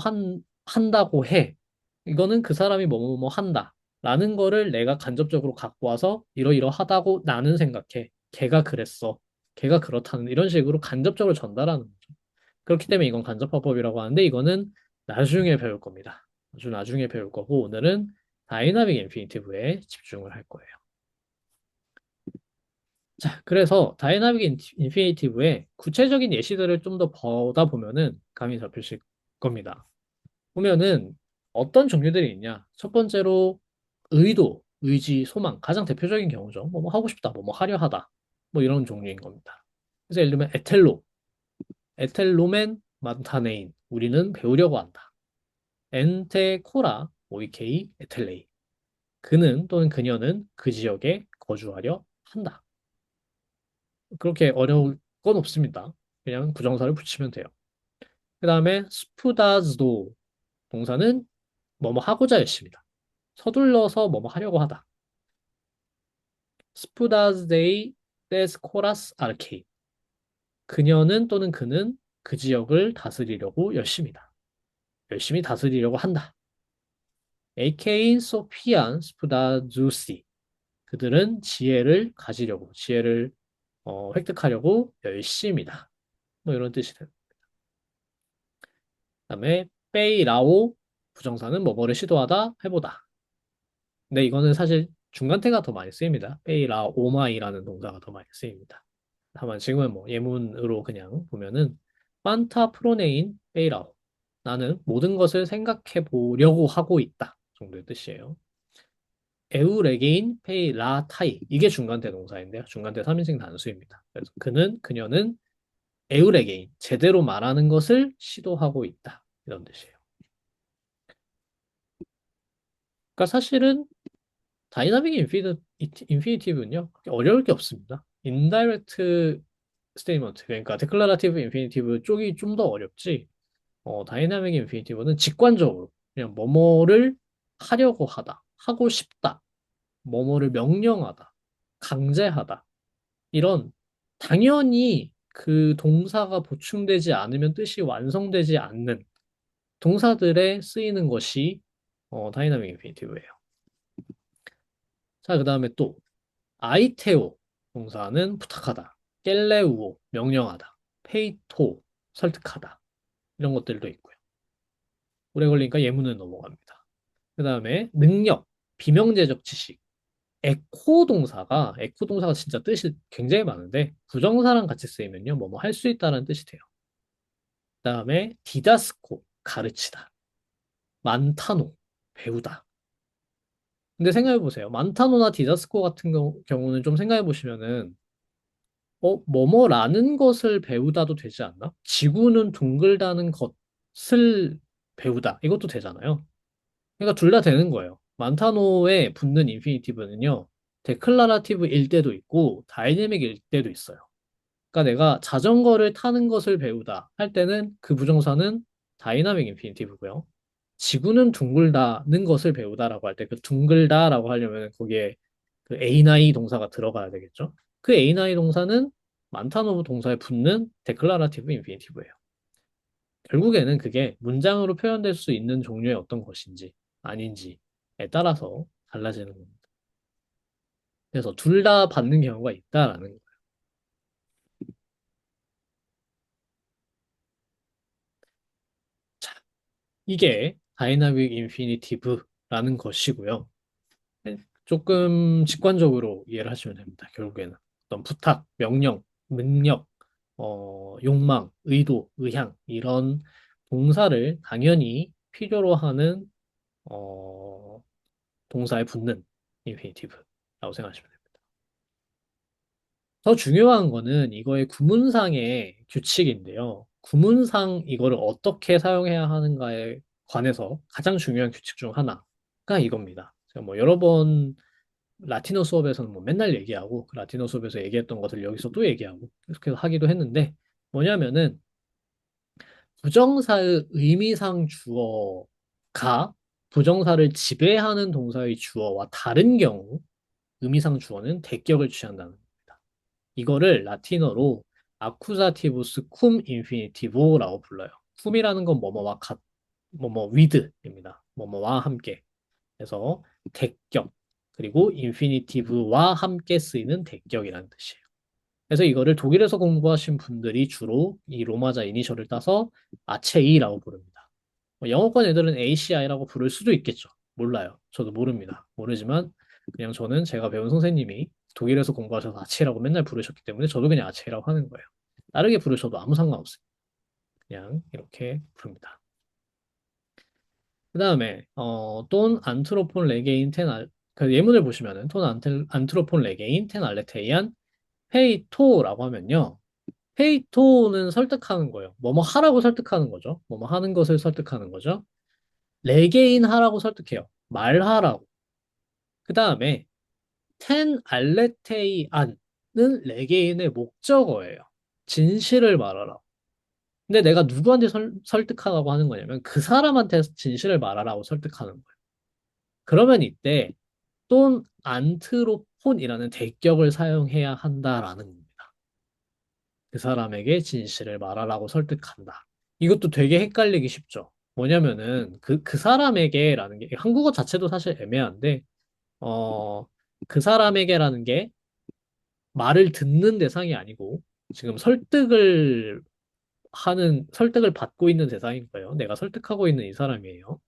한다고 해. 이거는 그 사람이 뭐뭐뭐 한다. 라는 거를 내가 간접적으로 갖고 와서 이러이러하다고 나는 생각해. 걔가 그랬어. 걔가 그렇다는 이런 식으로 간접적으로 전달하는 거죠. 그렇기 때문에 이건 간접 화법이라고 하는데 이거는 나중에 배울 겁니다. 아주 나중에 배울 거고 오늘은 다이나믹 인피니티브에 집중을 할 거예요. 자, 그래서 다이나믹 인피니티브의 구체적인 예시들을 좀 더 보다 보면은 감이 잡히실 겁니다. 보면은 어떤 종류들이 있냐? 첫 번째로 의도, 의지, 소망, 가장 대표적인 경우죠. 뭐 하고 싶다, 뭐 하려 하다, 뭐 이런 종류인 겁니다. 그래서 예를 들면 에텔로멘 만타네인, 우리는 배우려고 한다. 엔테 코라, 오이케이, 에텔레이, 그는 또는 그녀는 그 지역에 거주하려 한다. 그렇게 어려울 건 없습니다. 그냥 부정사를 붙이면 돼요. 그 다음에 스푸다즈도 동사는 뭐뭐 하고자 했습니다. 서둘러서 뭐뭐 하려고 하다. 스푸다즈데이 데스 코라스 아르케이. 그녀는 또는 그는 그 지역을 다스리려고 열심이다. 열심히 다스리려고 한다. 에케인 소피안 스푸다주시. 그들은 지혜를 가지려고, 지혜를 획득하려고 열심이다. 뭐 이런 뜻이 돼요. 그다음에 빼이라오 부정사는 뭐뭐를 시도하다, 해보다. 근데 이거는 사실 중간태가 더 많이 쓰입니다. 빼이라오마이라는 동사가 더 많이 쓰입니다. 다만 지금은 뭐 예문으로 그냥 보면은 판타 프로네인 빼이라오. 나는 모든 것을 생각해 보려고 하고 있다 정도의 뜻이에요. 에우레게인 페이라타이 이게 중간태 동사인데요. 중간태 3인칭 단수입니다. 그래서 그는 그녀는 에우레게인 제대로 말하는 것을 시도하고 있다 이런 뜻이에요. 그러니까 사실은 다이나믹 인피니티브는요 그렇게 어려울 게 없습니다. 인다이렉트 스테이먼트 그러니까 데클라라티브 인피니티브 쪽이 좀 더 어렵지. 다이나믹 인피니티브는 직관적으로 그냥 뭐뭐를 하려고 하다, 하고 싶다, 뭐뭐를 명령하다, 강제하다 이런 당연히 그 동사가 보충되지 않으면 뜻이 완성되지 않는 동사들에 쓰이는 것이 다이나믹 인피니티브예요. 자, 그 다음에 또 아이테오 동사는 부탁하다, 깰레우오 명령하다, 페이토 설득하다 이런 것들도 있고요. 오래 걸리니까 예문은 넘어갑니다. 그 다음에 능력, 비명제적 지식, 에코 동사가 진짜 뜻이 굉장히 많은데 부정사랑 같이 쓰이면요 뭐 할 수 있다는 뜻이 돼요. 그다음에 디다스코 가르치다, 만타노 배우다. 근데 생각해 보세요. 만타노나 디다스코 같은 경우는 좀 생각해 보시면은 뭐뭐라는 것을 배우다도 되지 않나? 지구는 둥글다는 것을 배우다 이것도 되잖아요. 그러니까 둘 다 되는 거예요. 만타노에 붙는 인피니티브는요 데클라라티브일 때도 있고 다이내믹일 때도 있어요. 그러니까 내가 자전거를 타는 것을 배우다 할 때는 그 부정사는 다이나믹 인피니티브고요. 지구는 둥글다는 것을 배우다라고 할 때 그 둥글다라고 하려면 거기에 그 에이나이 동사가 들어가야 되겠죠. 그 에이나이 동사는 만타노브 동사에 붙는 데클라라티브 인피니티브예요. 결국에는 그게 문장으로 표현될 수 있는 종류의 어떤 것인지 아닌지에 따라서 달라지는 겁니다. 그래서 둘 다 받는 경우가 있다라는 거예요. 자, 이게 다이나믹 인피니티브라는 것이고요. 조금 직관적으로 이해를 하시면 됩니다. 결국에는 어떤 부탁, 명령, 능력, 욕망, 의도, 의향 이런 동사를 당연히 필요로 하는 어, 동사에 붙는 인피니티브라고 생각하시면 됩니다. 더 중요한 거는 이거의 구문상의 규칙인데요. 구문상 이거를 어떻게 사용해야 하는가에 관해서 가장 중요한 규칙 중 하나가 이겁니다. 제가 뭐 여러 번 라틴어 수업에서는 뭐 맨날 얘기하고 그 라틴어 수업에서 얘기했던 것을 여기서 또 얘기하고 계속해서 하기도 했는데 뭐냐면은 부정사의 의미상 주어가 부정사를 지배하는 동사의 주어와 다른 경우 의미상 주어는 대격을 취한다는 겁니다. 이거를 라틴어로 아쿠자티부스 쿰 인피니티보라고 불러요. 쿰이라는 건 뭐뭐와 뭐뭐 위드입니다. 뭐뭐와 함께. 그래서 대격 그리고 인피니티브와 함께 쓰이는 대격이라는 뜻이에요. 그래서 이거를 독일에서 공부하신 분들이 주로 이 로마자 이니셜을 따서 아체이라고 부릅니다. 영어권 애들은 ACI라고 부를 수도 있겠죠. 몰라요. 저도 모릅니다. 모르지만 그냥 저는 제가 배운 선생님이 독일에서 공부하셔서 아체이라고 맨날 부르셨기 때문에 저도 그냥 아체이라고 하는 거예요. 다르게 부르셔도 아무 상관없어요. 그냥 이렇게 부릅니다. 그 다음에 돈 안트로폰 레게인 그 예문을 보시면은 돈 안트로폰 레게인 텐 알레테이안 페이토라고 하면요. 페이토는 설득하는 거예요. 뭐뭐 하라고 설득하는 거죠. 뭐뭐 하는 것을 설득하는 거죠. 레게인 하라고 설득해요. 말하라고. 그 다음에 텐 알레테이안은 레게인의 목적어예요. 진실을 말하라. 근데 내가 누구한테 설득하라고 하는 거냐면 그 사람한테 진실을 말하라고 설득하는 거예요. 그러면 이때 돈 안트로폰이라는 대격을 사용해야 한다라는 겁니다. 그 사람에게 진실을 말하라고 설득한다. 이것도 되게 헷갈리기 쉽죠. 뭐냐면은 그 사람에게라는 게 한국어 자체도 사실 애매한데 어, 그 사람에게라는 게 말을 듣는 대상이 아니고 지금 설득을 설득을 받고 있는 대상인 거예요. 내가 설득하고 있는 이 사람이에요.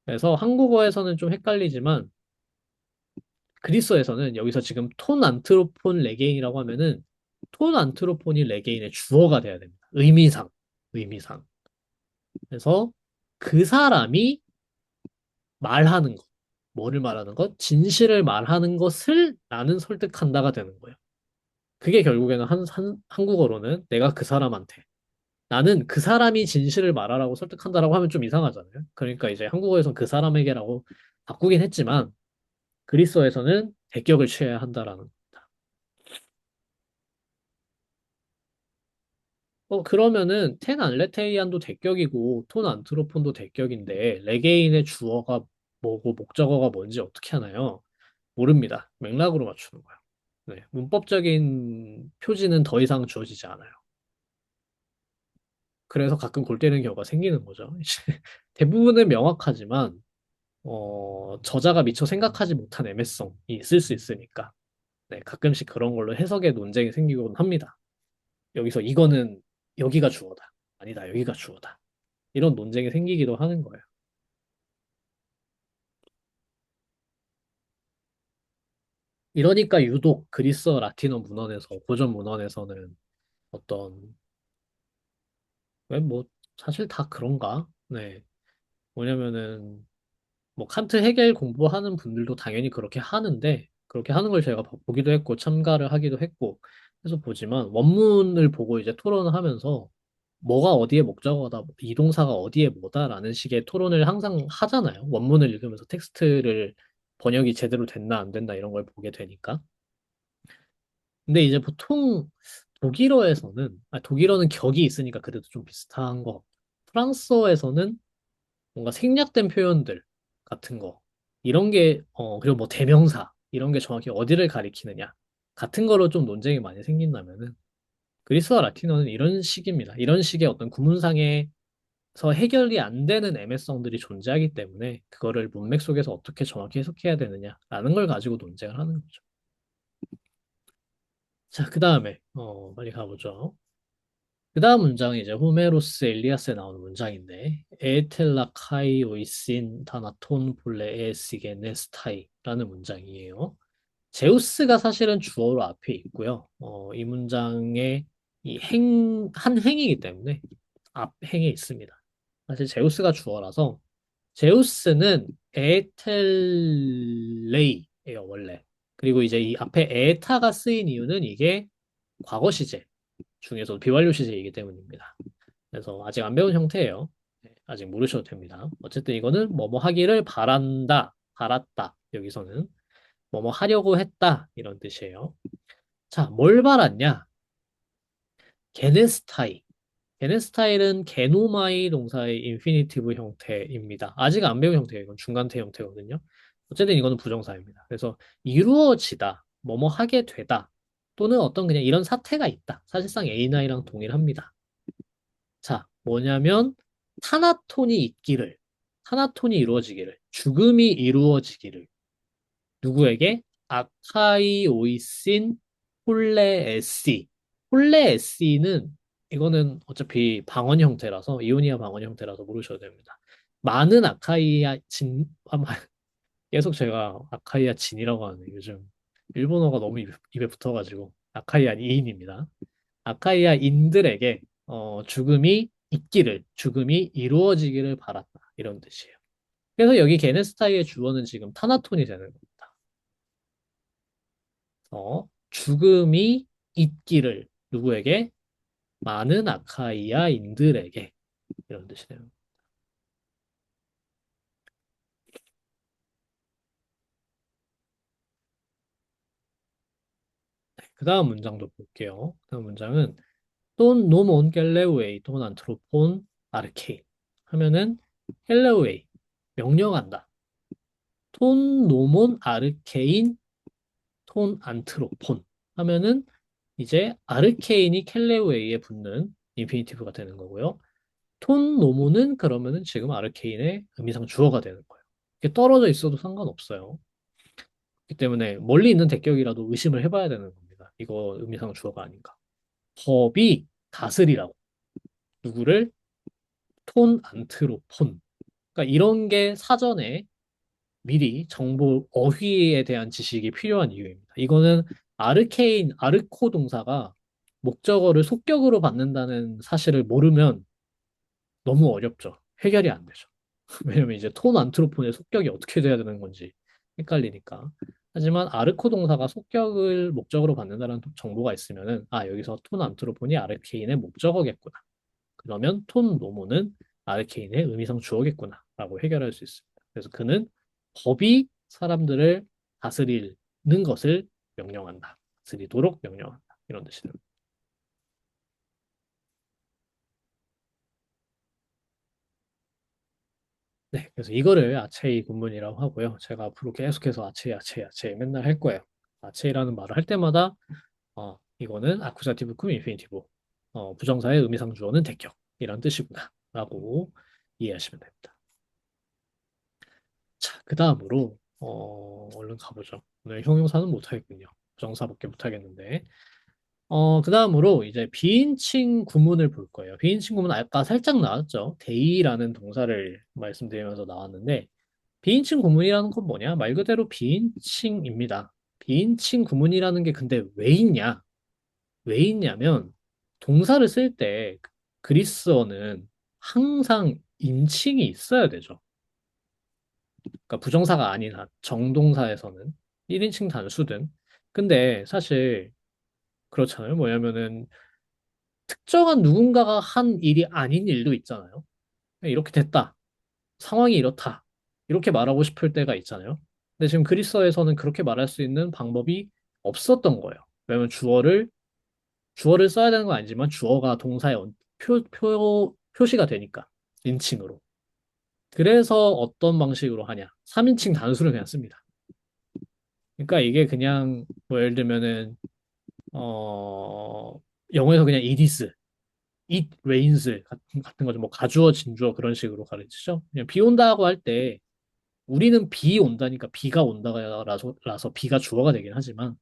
그래서 한국어에서는 좀 헷갈리지만 그리스어에서는 여기서 지금 톤 안트로폰 레게인이라고 하면은 톤 안트로폰이 레게인의 주어가 돼야 됩니다. 의미상. 그래서 그 사람이 말하는 것, 뭐를 말하는 것, 진실을 말하는 것을 나는 설득한다가 되는 거예요. 그게 결국에는 한국어로는 내가 그 사람한테 나는 그 사람이 진실을 말하라고 설득한다라고 하면 좀 이상하잖아요. 그러니까 이제 한국어에서는 그 사람에게라고 바꾸긴 했지만 그리스어에서는 대격을 취해야 한다라는 겁니다. 그러면은 텐 알레테이안도 대격이고 톤 안트로폰도 대격인데 레게인의 주어가 뭐고 목적어가 뭔지 어떻게 하나요? 모릅니다. 맥락으로 맞추는 거예요. 네, 문법적인 표지는 더 이상 주어지지 않아요. 그래서 가끔 골 때리는 경우가 생기는 거죠. 이제 대부분은 명확하지만 저자가 미처 생각하지 못한 애매성이 있을 수 있으니까 네, 가끔씩 그런 걸로 해석의 논쟁이 생기곤 합니다. 여기서 이거는 여기가 주어다. 아니다, 여기가 주어다. 이런 논쟁이 생기기도 하는 거예요. 이러니까 유독 그리스어 라틴어 문헌에서 고전 문헌에서는 어떤 왜 뭐 사실 다 그런가? 네. 뭐냐면은 뭐 칸트 해겔 공부하는 분들도 당연히 그렇게 하는데 그렇게 하는 걸 제가 보기도 했고 참가를 하기도 했고 해서 보지만 원문을 보고 이제 토론을 하면서 뭐가 어디에 목적어다, 이동사가 어디에 뭐다라는 식의 토론을 항상 하잖아요. 원문을 읽으면서 텍스트를 번역이 제대로 됐나 안 됐나 이런 걸 보게 되니까. 근데 이제 보통 독일어는 격이 있으니까 그래도 좀 비슷한 거. 프랑스어에서는 뭔가 생략된 표현들 같은 거 이런 게 그리고 뭐 대명사 이런 게 정확히 어디를 가리키느냐 같은 거로 좀 논쟁이 많이 생긴다면은 그리스와 라틴어는 이런 식입니다. 이런 식의 어떤 구문상에서 해결이 안 되는 애매성들이 존재하기 때문에 그거를 문맥 속에서 어떻게 정확히 해석해야 되느냐라는 걸 가지고 논쟁을 하는 거죠. 자, 그 다음에 빨리 가보죠. 그 다음 문장이 이제 호메로스 엘리아스에 나오는 문장인데 에텔라 카이 오이신 타나톤 볼레 에시게 네스타이라는 문장이에요. 제우스가 사실은 주어로 앞에 있고요. 이 문장의 한 행이기 때문에 앞 행에 있습니다. 사실 제우스가 주어라서 제우스는 에텔레이예요, 원래. 그리고 이제 이 앞에 에타가 쓰인 이유는 이게 과거 시제 중에서 비완료 시제이기 때문입니다. 그래서 아직 안 배운 형태예요. 네, 아직 모르셔도 됩니다. 어쨌든 이거는 뭐뭐 하기를 바란다, 바랐다. 여기서는 뭐뭐 하려고 했다 이런 뜻이에요. 자, 뭘 바랐냐? 게네스타이. 게네스타일은 게노마이 동사의 인피니티브 형태입니다. 아직 안 배운 형태예요. 이건 중간태 형태거든요. 어쨌든 이거는 부정사입니다. 그래서 이루어지다, 뭐뭐 하게 되다, 또는 어떤 그냥 이런 사태가 있다. 사실상 A9이랑 동일합니다. 자, 뭐냐면 타나톤이 있기를, 타나톤이 이루어지기를, 죽음이 이루어지기를 누구에게? 아카이 오이신 홀레에시. 홀레에시는 이거는 어차피 방언 형태라서 이오니아 방언 형태라서 모르셔도 됩니다. 많은 아카이아 진 계속 제가 아카이아 진이라고 하는 요즘 일본어가 너무 입에 붙어가지고 아카이아 인입니다. 아카이아인들에게 죽음이 이루어지기를 바랐다 이런 뜻이에요. 그래서 여기 게네스타이의 주어는 지금 타나톤이 되는 겁니다. 죽음이 있기를 누구에게? 많은 아카이아인들에게 이런 뜻이네요. 그 다음 문장도 볼게요. 그 다음 문장은 돈 노몬 갤레우에이 돈 안트로폰 아르케이 하면은 갤레우에이 명령한다. 톤 노몬 아르케인 톤 안트로폰 하면은 이제 아르케인이 켈레우에이에 붙는 인피니티브가 되는 거고요. 톤 노모는 그러면은 지금 아르케인의 의미상 주어가 되는 거예요. 이게 떨어져 있어도 상관없어요. 그렇기 때문에 멀리 있는 대격이라도 의심을 해봐야 되는 겁니다. 이거 의미상 주어가 아닌가. 법이 다스리라고. 누구를 톤 안트로폰. 그러니까 이런 게 사전에 미리 정보 어휘에 대한 지식이 필요한 이유입니다. 이거는 아르코 동사가 목적어를 속격으로 받는다는 사실을 모르면 너무 어렵죠. 해결이 안 되죠. 왜냐면 이제 톤 안트로폰의 속격이 어떻게 돼야 되는 건지 헷갈리니까. 하지만 아르코 동사가 속격을 목적으로 받는다는 정보가 있으면은 아, 여기서 톤 안트로폰이 아르케인의 목적어겠구나. 그러면 톤 노모는 아르케인의 의미상 주어겠구나. 라고 해결할 수 있습니다. 그래서 그는 법이 사람들을 다스리는 것을 명령한다. 다스리도록 명령한다. 이런 뜻이 됩니다. 네, 그래서 이거를 아체이 군문이라고 하고요. 제가 앞으로 계속해서 아체이 맨날 할 거예요. 아체이라는 말을 할 때마다 이거는 아쿠자티브 cum 인피니티브 부정사의 의미상 주어는 대격이란 뜻이구나 라고 이해하시면 됩니다. 자, 그 다음으로 얼른 가보죠. 오늘 형용사는 못하겠군요. 부정사밖에 못하겠는데 그 다음으로 이제 비인칭 구문을 볼 거예요. 비인칭 구문 아까 살짝 나왔죠. 데이라는 동사를 말씀드리면서 나왔는데 비인칭 구문이라는 건 뭐냐? 말 그대로 비인칭입니다. 비인칭 구문이라는 게 근데 왜 있냐? 왜 있냐면 동사를 쓸 때 그리스어는 항상 인칭이 있어야 되죠. 그러니까 부정사가 아닌 한 정동사에서는 1인칭 단수든. 근데 사실 그렇잖아요. 뭐냐면은 특정한 누군가가 한 일이 아닌 일도 있잖아요. 이렇게 됐다. 상황이 이렇다. 이렇게 말하고 싶을 때가 있잖아요. 근데 지금 그리스어에서는 그렇게 말할 수 있는 방법이 없었던 거예요. 왜냐면 주어를 써야 되는 건 아니지만 주어가 동사의 표시가 되니까. 인칭으로. 그래서 어떤 방식으로 하냐. 3인칭 단수를 그냥 씁니다. 그러니까 이게 그냥 뭐 예를 들면은 어 영어에서 그냥 it rains 같은 거죠. 뭐 가주어, 진주어 그런 식으로 가르치죠. 그냥 비 온다고 할 때 우리는 비 온다니까 비가 온다라서 비가 주어가 되긴 하지만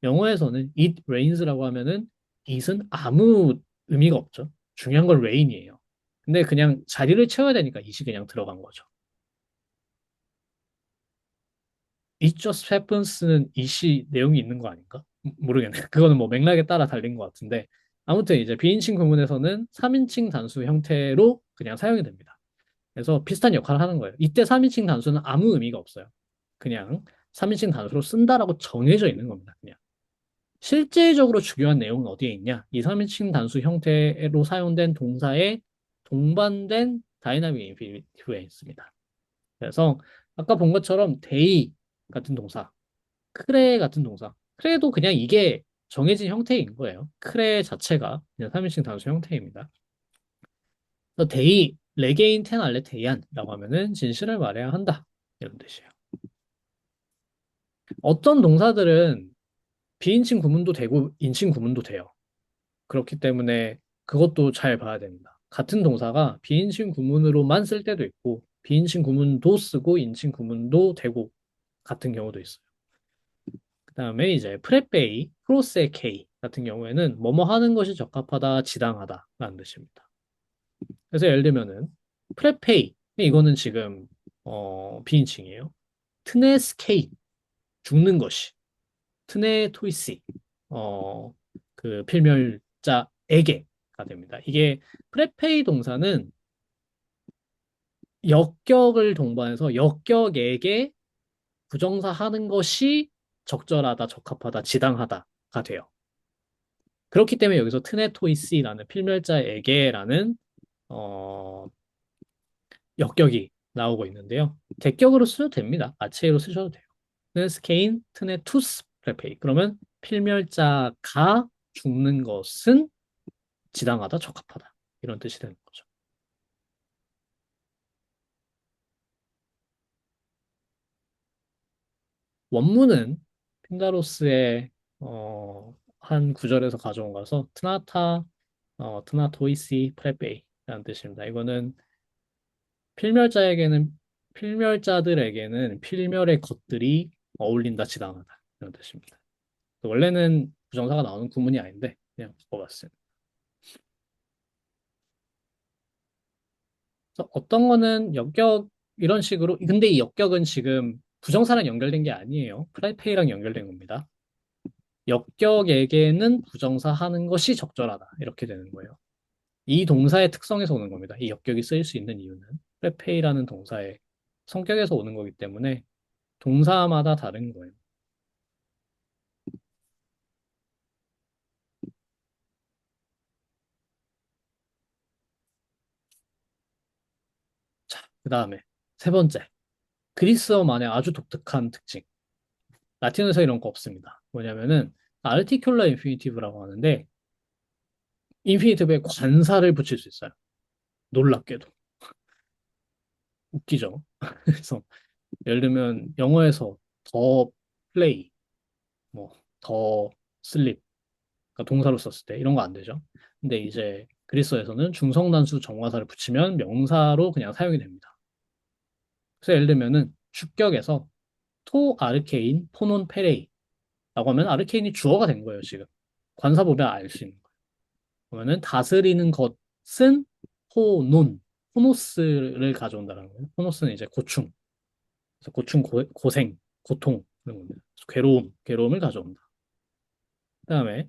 영어에서는 it rains라고 하면은 it은 아무 의미가 없죠. 중요한 건 rain이에요. 근데 그냥 자리를 채워야 되니까 it이 그냥 들어간 거죠. It just happens는 it이 내용이 있는 거 아닌가? 모르겠네. 그거는 뭐 맥락에 따라 달린 것 같은데 아무튼 이제 비인칭 구문에서는 3인칭 단수 형태로 그냥 사용이 됩니다. 그래서 비슷한 역할을 하는 거예요. 이때 3인칭 단수는 아무 의미가 없어요. 그냥 3인칭 단수로 쓴다라고 정해져 있는 겁니다. 그냥. 실제적으로 중요한 내용은 어디에 있냐? 이 3인칭 단수 형태로 사용된 동사의 동반된 다이나믹 인피니티브에 있습니다. 그래서 아까 본 것처럼 데이 같은 동사, 크레 같은 동사, 크레도 그냥 이게 정해진 형태인 거예요. 크레 자체가 그냥 3인칭 단수 형태입니다. 그래서 데이, 레게인 텐 알레 데이안이라고 하면은 진실을 말해야 한다. 이런 뜻이에요. 어떤 동사들은 비인칭 구문도 되고 인칭 구문도 돼요. 그렇기 때문에 그것도 잘 봐야 됩니다. 같은 동사가 비인칭 구문으로만 쓸 때도 있고 비인칭 구문도 쓰고 인칭 구문도 되고 같은 경우도 있어요. 그다음에 이제 프레페이, 프로세케이 같은 경우에는 뭐뭐 하는 것이 적합하다, 지당하다라는 뜻입니다. 그래서 예를 들면은 프레페이 이거는 지금 비인칭이에요. 트네스케이 죽는 것이 트네토이시 그 필멸자에게가 됩니다. 이게 프레페이 동사는 역격을 동반해서 역격에게 부정사 하는 것이 적절하다, 적합하다, 지당하다가 돼요. 그렇기 때문에 여기서 트네토이시라는 필멸자에게라는 어, 역격이 나오고 있는데요. 대격으로 쓰셔도 됩니다. 아체이로 쓰셔도 돼요. 트네스케인, 트네투스, 프레페이. 그러면 필멸자가 죽는 것은 지당하다, 적합하다. 이런 뜻이 되는 거죠. 원문은 핀다로스의 한 구절에서 가져온 거라서 트나토이시 프레페이라는 뜻입니다. 이거는 필멸자에게는 필멸자들에게는 필멸의 것들이 어울린다, 지당하다 이런 뜻입니다. 원래는 부정사가 나오는 구문이 아닌데 그냥 바꿔봤어요. 그래서 어떤 거는 역격 이런 식으로 근데 이 역격은 지금 부정사랑 연결된 게 아니에요. 프라이페이랑 연결된 겁니다. 역격에게는 부정사 하는 것이 적절하다. 이렇게 되는 거예요. 이 동사의 특성에서 오는 겁니다. 이 역격이 쓰일 수 있는 이유는 프레페이라는 동사의 성격에서 오는 거기 때문에 동사마다 다른 거예요. 자, 그 다음에 세 번째. 그리스어만의 아주 독특한 특징. 라틴어에서 이런 거 없습니다. 뭐냐면은 아르티큘러 인피니티브라고 하는데 인피니티브에 관사를 붙일 수 있어요. 놀랍게도. 웃기죠? 그래서 예를 들면 영어에서 더 플레이, 뭐 더 슬립, 그러니까 동사로 썼을 때 이런 거 안 되죠. 근데 이제 그리스어에서는 중성단수 정관사를 붙이면 명사로 그냥 사용이 됩니다. 그래서 예를 들면은 주격에서 토 아르케인 포논 페레이라고 하면 아르케인이 주어가 된 거예요, 지금. 관사 보면 알 수 있는 거예요. 그러면은 다스리는 것은 포논, 포노스를 가져온다는 거예요. 포노스는 이제 고충, 그래서 고충, 고생, 고통 그런 겁니다. 괴로움, 괴로움을 가져온다. 그다음에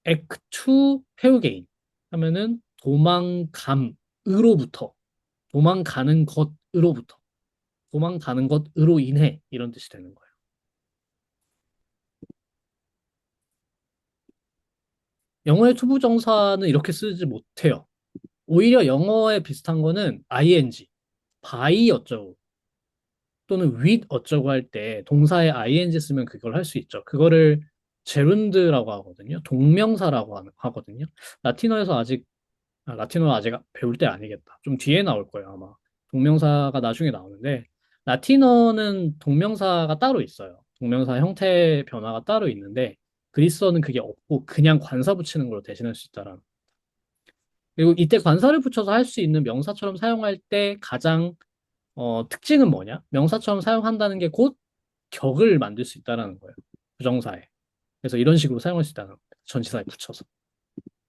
액투 페우게인 하면은 도망감으로부터, 도망가는 것으로부터, 도망가는 것으로 인해 이런 뜻이 되는 거예요. 영어의 투부정사는 이렇게 쓰지 못해요. 오히려 영어에 비슷한 거는 ing, by 어쩌고 또는 with 어쩌고 할 때 동사에 ing 쓰면 그걸 할 수 있죠. 그거를 제룬드라고 하거든요. 동명사라고 하거든요. 라틴어에서 아직 라틴어 아직 배울 때 아니겠다. 좀 뒤에 나올 거예요, 아마. 동명사가 나중에 나오는데, 라틴어는 동명사가 따로 있어요. 동명사 형태 변화가 따로 있는데, 그리스어는 그게 없고, 그냥 관사 붙이는 걸로 대신할 수 있다라는. 그리고 이때 관사를 붙여서 할 수 있는 명사처럼 사용할 때 가장, 특징은 뭐냐? 명사처럼 사용한다는 게 곧 격을 만들 수 있다라는 거예요. 부정사에. 그래서 이런 식으로 사용할 수 있다는 거예요. 전치사에 붙여서.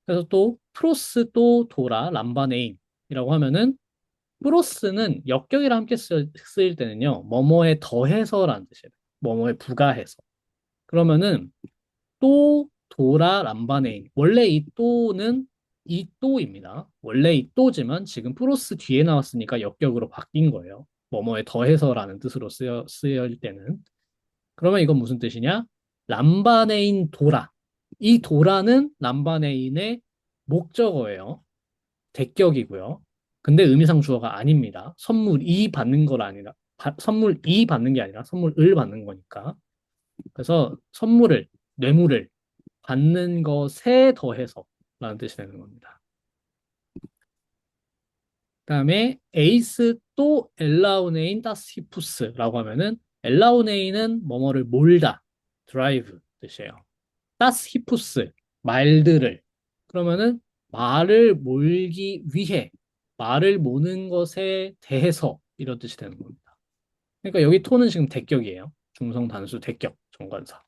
그래서 또 프로스 또 도라 람바네인이라고 하면은 프로스는 역격이랑 함께 쓰일 때는요 뭐뭐에 더해서라는 뜻이에요. 뭐뭐에 부가해서. 그러면은 또 도라 람바네인 원래 이 또는 이 또입니다. 원래 이 또지만 지금 프로스 뒤에 나왔으니까 역격으로 바뀐 거예요. 뭐뭐에 더해서라는 뜻으로 쓰일 때는 그러면 이건 무슨 뜻이냐? 람바네인 도라. 이 도라는 람바네인의 목적어예요. 대격이고요. 근데 의미상 주어가 아닙니다. 선물이 받는 걸 아니라, 선물이 받는 게 아니라 선물을 받는 거니까. 그래서 선물을, 뇌물을 받는 것에 더해서 라는 뜻이 되는 겁니다. 그다음에 에이스 또 엘라우네인 다스히푸스라고 하면은 엘라우네인은 뭐뭐를 몰다, 드라이브 뜻이에요. 다스히푸스 말들을 그러면은 말을 몰기 위해 말을 모는 것에 대해서 이런 뜻이 되는 겁니다. 그러니까 여기 토는 지금 대격이에요. 중성 단수 대격 정관사.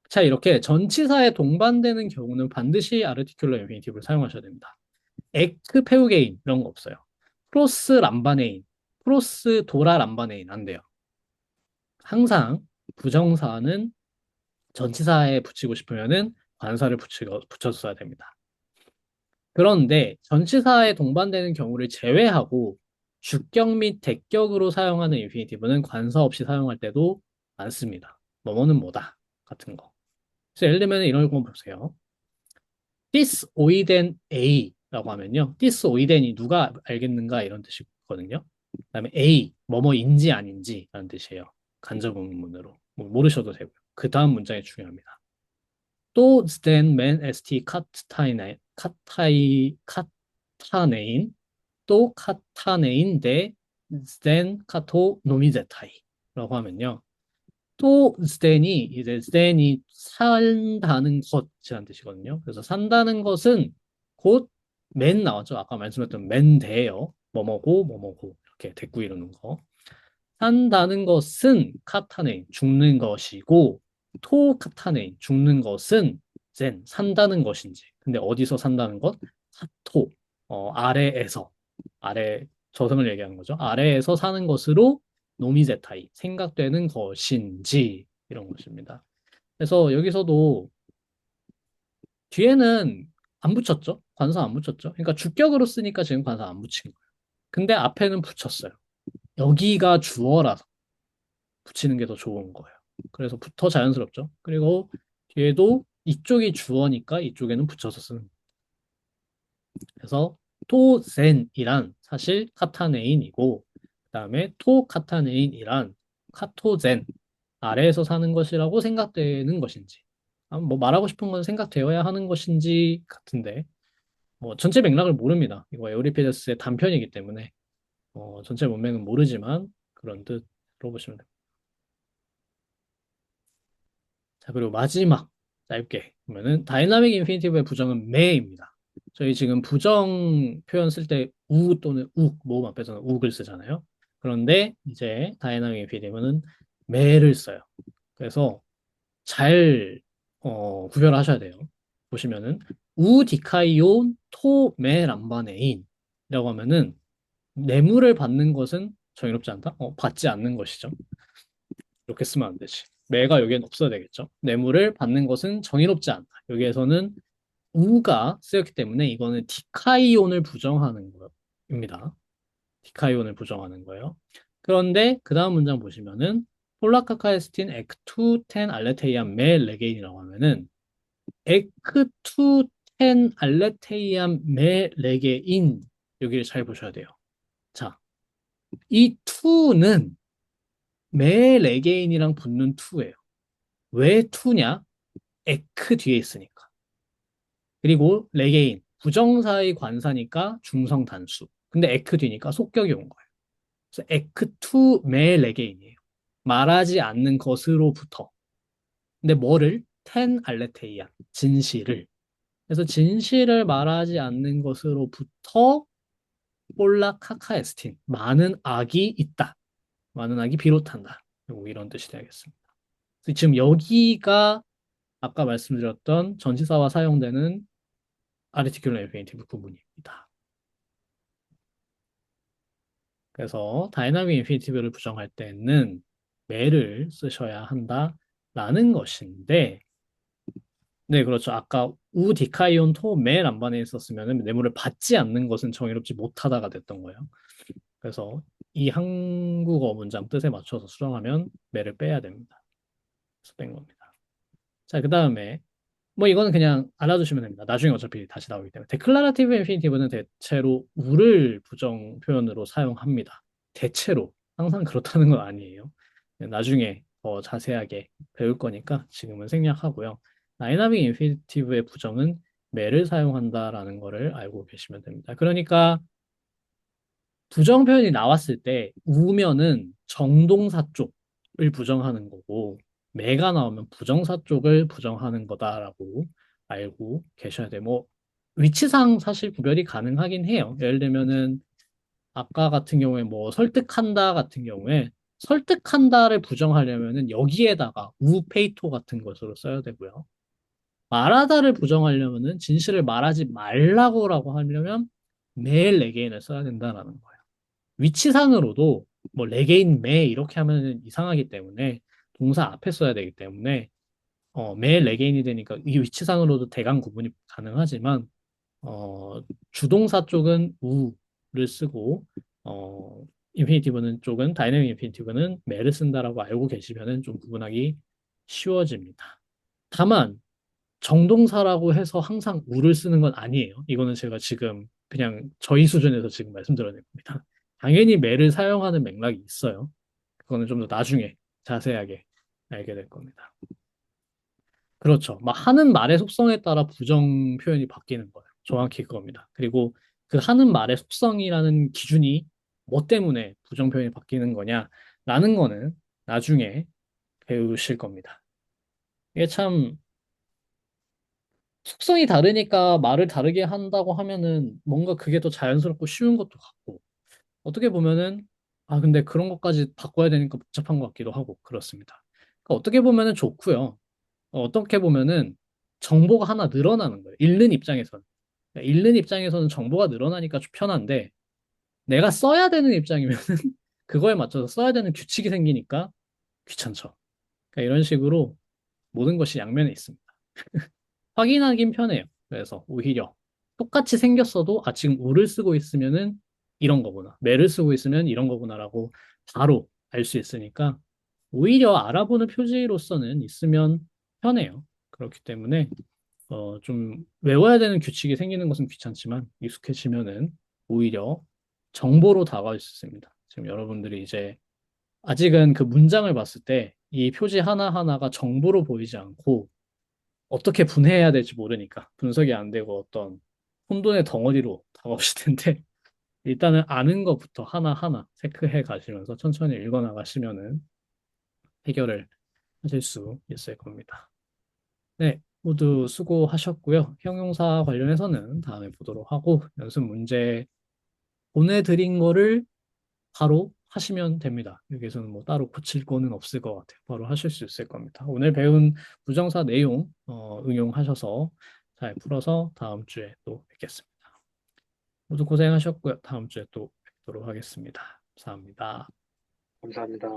자, 이렇게 전치사에 동반되는 경우는 반드시 아르티큘러 인피니티브를 사용하셔야 됩니다. 에크 페우게인 이런 거 없어요. 프로스 람바네인, 프로스 도라 람바네인 안 돼요. 항상 부정사는 전치사에 붙이고 싶으면은 관사를 붙여서 써야 됩니다. 그런데 전치사에 동반되는 경우를 제외하고 주격 및 대격으로 사용하는 인피니티브는 관사 없이 사용할 때도 많습니다. 뭐뭐는 뭐다 같은 거. 그래서 예를 들면 이런 거 보세요. disoiden A라고 하면요. disoiden이 누가 알겠는가 이런 뜻이거든요. 그다음에 A 뭐뭐인지 아닌지라는 뜻이에요. 간접 의문문으로 모르셔도 되고요. 그 다음 문장이 중요합니다. 또 스탠 맨 st 카타네인 또 카타네인 데 스탠 카토 노미제타이라고 하면요. 또 스탠이 이제 스탠이 산다는 것이라는 뜻이거든요. 그래서 산다는 것은 곧 맨 나왔죠. 아까 말씀했던 맨대요. 뭐뭐고 뭐뭐고 이렇게 대꾸 이루는 거. 산다는 것은 카타네인 죽는 것이고 토 카타네인 죽는 것은 젠 산다는 것인지. 근데 어디서 산다는 것? 카토 아래에서, 아래, 저승을 얘기하는 거죠. 아래에서 사는 것으로 노미제타이, 생각되는 것인지, 이런 것입니다. 그래서 여기서도 뒤에는 안 붙였죠? 관사 안 붙였죠? 그러니까 주격으로 쓰니까 지금 관사 안 붙인 거예요. 근데 앞에는 붙였어요. 여기가 주어라서 붙이는 게 더 좋은 거예요. 그래서 더 자연스럽죠? 그리고 뒤에도 이쪽이 주어니까 이쪽에는 붙여서 쓰는 거예요. 그래서 토젠이란 사실 카타네인이고, 그 다음에 토카타네인이란 카토젠, 아래에서 사는 것이라고 생각되는 것인지, 뭐 말하고 싶은 건 생각되어야 하는 것인지 같은데, 뭐 전체 맥락을 모릅니다. 이거 에우리피데스의 단편이기 때문에 전체 문맥은 모르지만 그런 뜻으로 보시면 됩니다. 자, 그리고 마지막 짧게 보면은 다이나믹 인피니티브의 부정은 매입니다. 저희 지금 부정 표현 쓸 때 우 또는 욱, 모음 앞에서는 욱을 쓰잖아요. 그런데 이제 다이나믹 인피니티브는 매를 써요. 그래서 잘 구별하셔야 돼요. 보시면은 우 디카이온 토메 람바네인이라고 하면은 뇌물을 받는 것은 정의롭지 않다? 받지 않는 것이죠. 이렇게 쓰면 안 되지. 매가 여기엔 없어야 되겠죠. 뇌물을 받는 것은 정의롭지 않다. 여기에서는 우가 쓰였기 때문에 이거는 디카이온을 부정하는 겁니다. 디카이온을 부정하는 거예요. 그런데 그 다음 문장 보시면은 폴라카카에스틴 엑투 텐 알레테이안 메 레게인이라고 하면은 엑투 텐 알레테이안 메 레게인 여기를 잘 보셔야 돼요. 자, 이 투는 메 레게인이랑 붙는 투예요. 왜 투냐? 에크 뒤에 있으니까. 그리고 레게인, 부정사의 관사니까 중성 단수. 근데 에크 뒤니까 속격이 온 거예요. 그래서 에크 투 메 레게인이에요. 말하지 않는 것으로부터. 근데 뭐를? 텐 알레테이안, 진실을. 그래서 진실을 말하지 않는 것으로부터 폴라 카카에스틴, 많은 악이 있다. 많은 악이 비롯한다. 이런 뜻이 되겠습니다. 그래서 지금 여기가 아까 말씀드렸던 전치사와 사용되는 아르티큘럼 인피니티브 구문입니다. 그래서 다이나믹 인피니티브를 부정할 때는 매를 쓰셔야 한다라는 것인데, 네, 그렇죠. 아까 우 디카이온 토 매 람반에 있었으면 뇌물을 받지 않는 것은 정의롭지 못하다가 됐던 거예요. 그래서 이 한국어 문장 뜻에 맞춰서 수정하면 매를 빼야 됩니다. 그래서 뺀 겁니다. 자, 그 다음에 뭐 이거는 그냥 알아두시면 됩니다. 나중에 어차피 다시 나오기 때문에. 데클라라티브 인피니티브는 대체로 우를 부정 표현으로 사용합니다. 대체로. 항상 그렇다는 건 아니에요. 나중에 더 자세하게 배울 거니까 지금은 생략하고요. 다이나믹 인피니티브의 부정은 매를 사용한다라는 거를 알고 계시면 됩니다. 그러니까 부정 표현이 나왔을 때 우면은 정동사 쪽을 부정하는 거고 매가 나오면 부정사 쪽을 부정하는 거다라고 알고 계셔야 돼요. 뭐 위치상 사실 구별이 가능하긴 해요. 예를 들면은 아까 같은 경우에 뭐 설득한다 같은 경우에 설득한다를 부정하려면은 여기에다가 우페이토 같은 것으로 써야 되고요. 말하다를 부정하려면은 진실을 말하지 말라고라고 하려면 매일 레게인을 써야 된다라는 거예요. 위치상으로도 뭐 레게인 매 이렇게 하면 이상하기 때문에 동사 앞에 써야 되기 때문에 매 레게인이 되니까 이 위치상으로도 대강 구분이 가능하지만 주동사 쪽은 우를 쓰고 인피니티브는 쪽은 다이내믹 인피니티브는 매를 쓴다라고 알고 계시면은 좀 구분하기 쉬워집니다. 다만 정동사라고 해서 항상 우를 쓰는 건 아니에요. 이거는 제가 지금 그냥 저희 수준에서 지금 말씀드려낸 겁니다. 당연히 매를 사용하는 맥락이 있어요. 그거는 좀 더 나중에 자세하게 알게 될 겁니다. 그렇죠. 막 하는 말의 속성에 따라 부정 표현이 바뀌는 거예요. 정확히 그겁니다. 그리고 그 하는 말의 속성이라는 기준이 뭐 때문에 부정 표현이 바뀌는 거냐라는 거는 나중에 배우실 겁니다. 이게 참 속성이 다르니까 말을 다르게 한다고 하면은 뭔가 그게 더 자연스럽고 쉬운 것도 같고 어떻게 보면은 아 근데 그런 것까지 바꿔야 되니까 복잡한 것 같기도 하고 그렇습니다. 그러니까 어떻게 보면은 좋고요. 어떻게 보면은 정보가 하나 늘어나는 거예요. 읽는 입장에서는. 그러니까 읽는 입장에서는 정보가 늘어나니까 좀 편한데 내가 써야 되는 입장이면은 그거에 맞춰서 써야 되는 규칙이 생기니까 귀찮죠. 그러니까 이런 식으로 모든 것이 양면에 있습니다. 확인하긴 편해요. 그래서 오히려 똑같이 생겼어도 아 지금 우를 쓰고 있으면은 이런 거구나. 매를 쓰고 있으면 이런 거구나라고 바로 알 수 있으니까 오히려 알아보는 표지로서는 있으면 편해요. 그렇기 때문에 좀 외워야 되는 규칙이 생기는 것은 귀찮지만 익숙해지면은 오히려 정보로 다가올 수 있습니다. 지금 여러분들이 이제 아직은 그 문장을 봤을 때 이 표지 하나하나가 정보로 보이지 않고 어떻게 분해해야 될지 모르니까 분석이 안 되고 어떤 혼돈의 덩어리로 다가오실 텐데 일단은 아는 것부터 하나하나 체크해 가시면서 천천히 읽어 나가시면은 해결을 하실 수 있을 겁니다. 네, 모두 수고하셨고요. 형용사 관련해서는 다음에 보도록 하고 연습 문제 보내드린 거를 바로 하시면 됩니다. 여기서는 뭐 따로 고칠 거는 없을 것 같아요. 바로 하실 수 있을 겁니다. 오늘 배운 부정사 내용 응용하셔서 잘 풀어서 다음 주에 또 뵙겠습니다. 모두 고생하셨고요. 다음 주에 또 뵙도록 하겠습니다. 감사합니다. 감사합니다.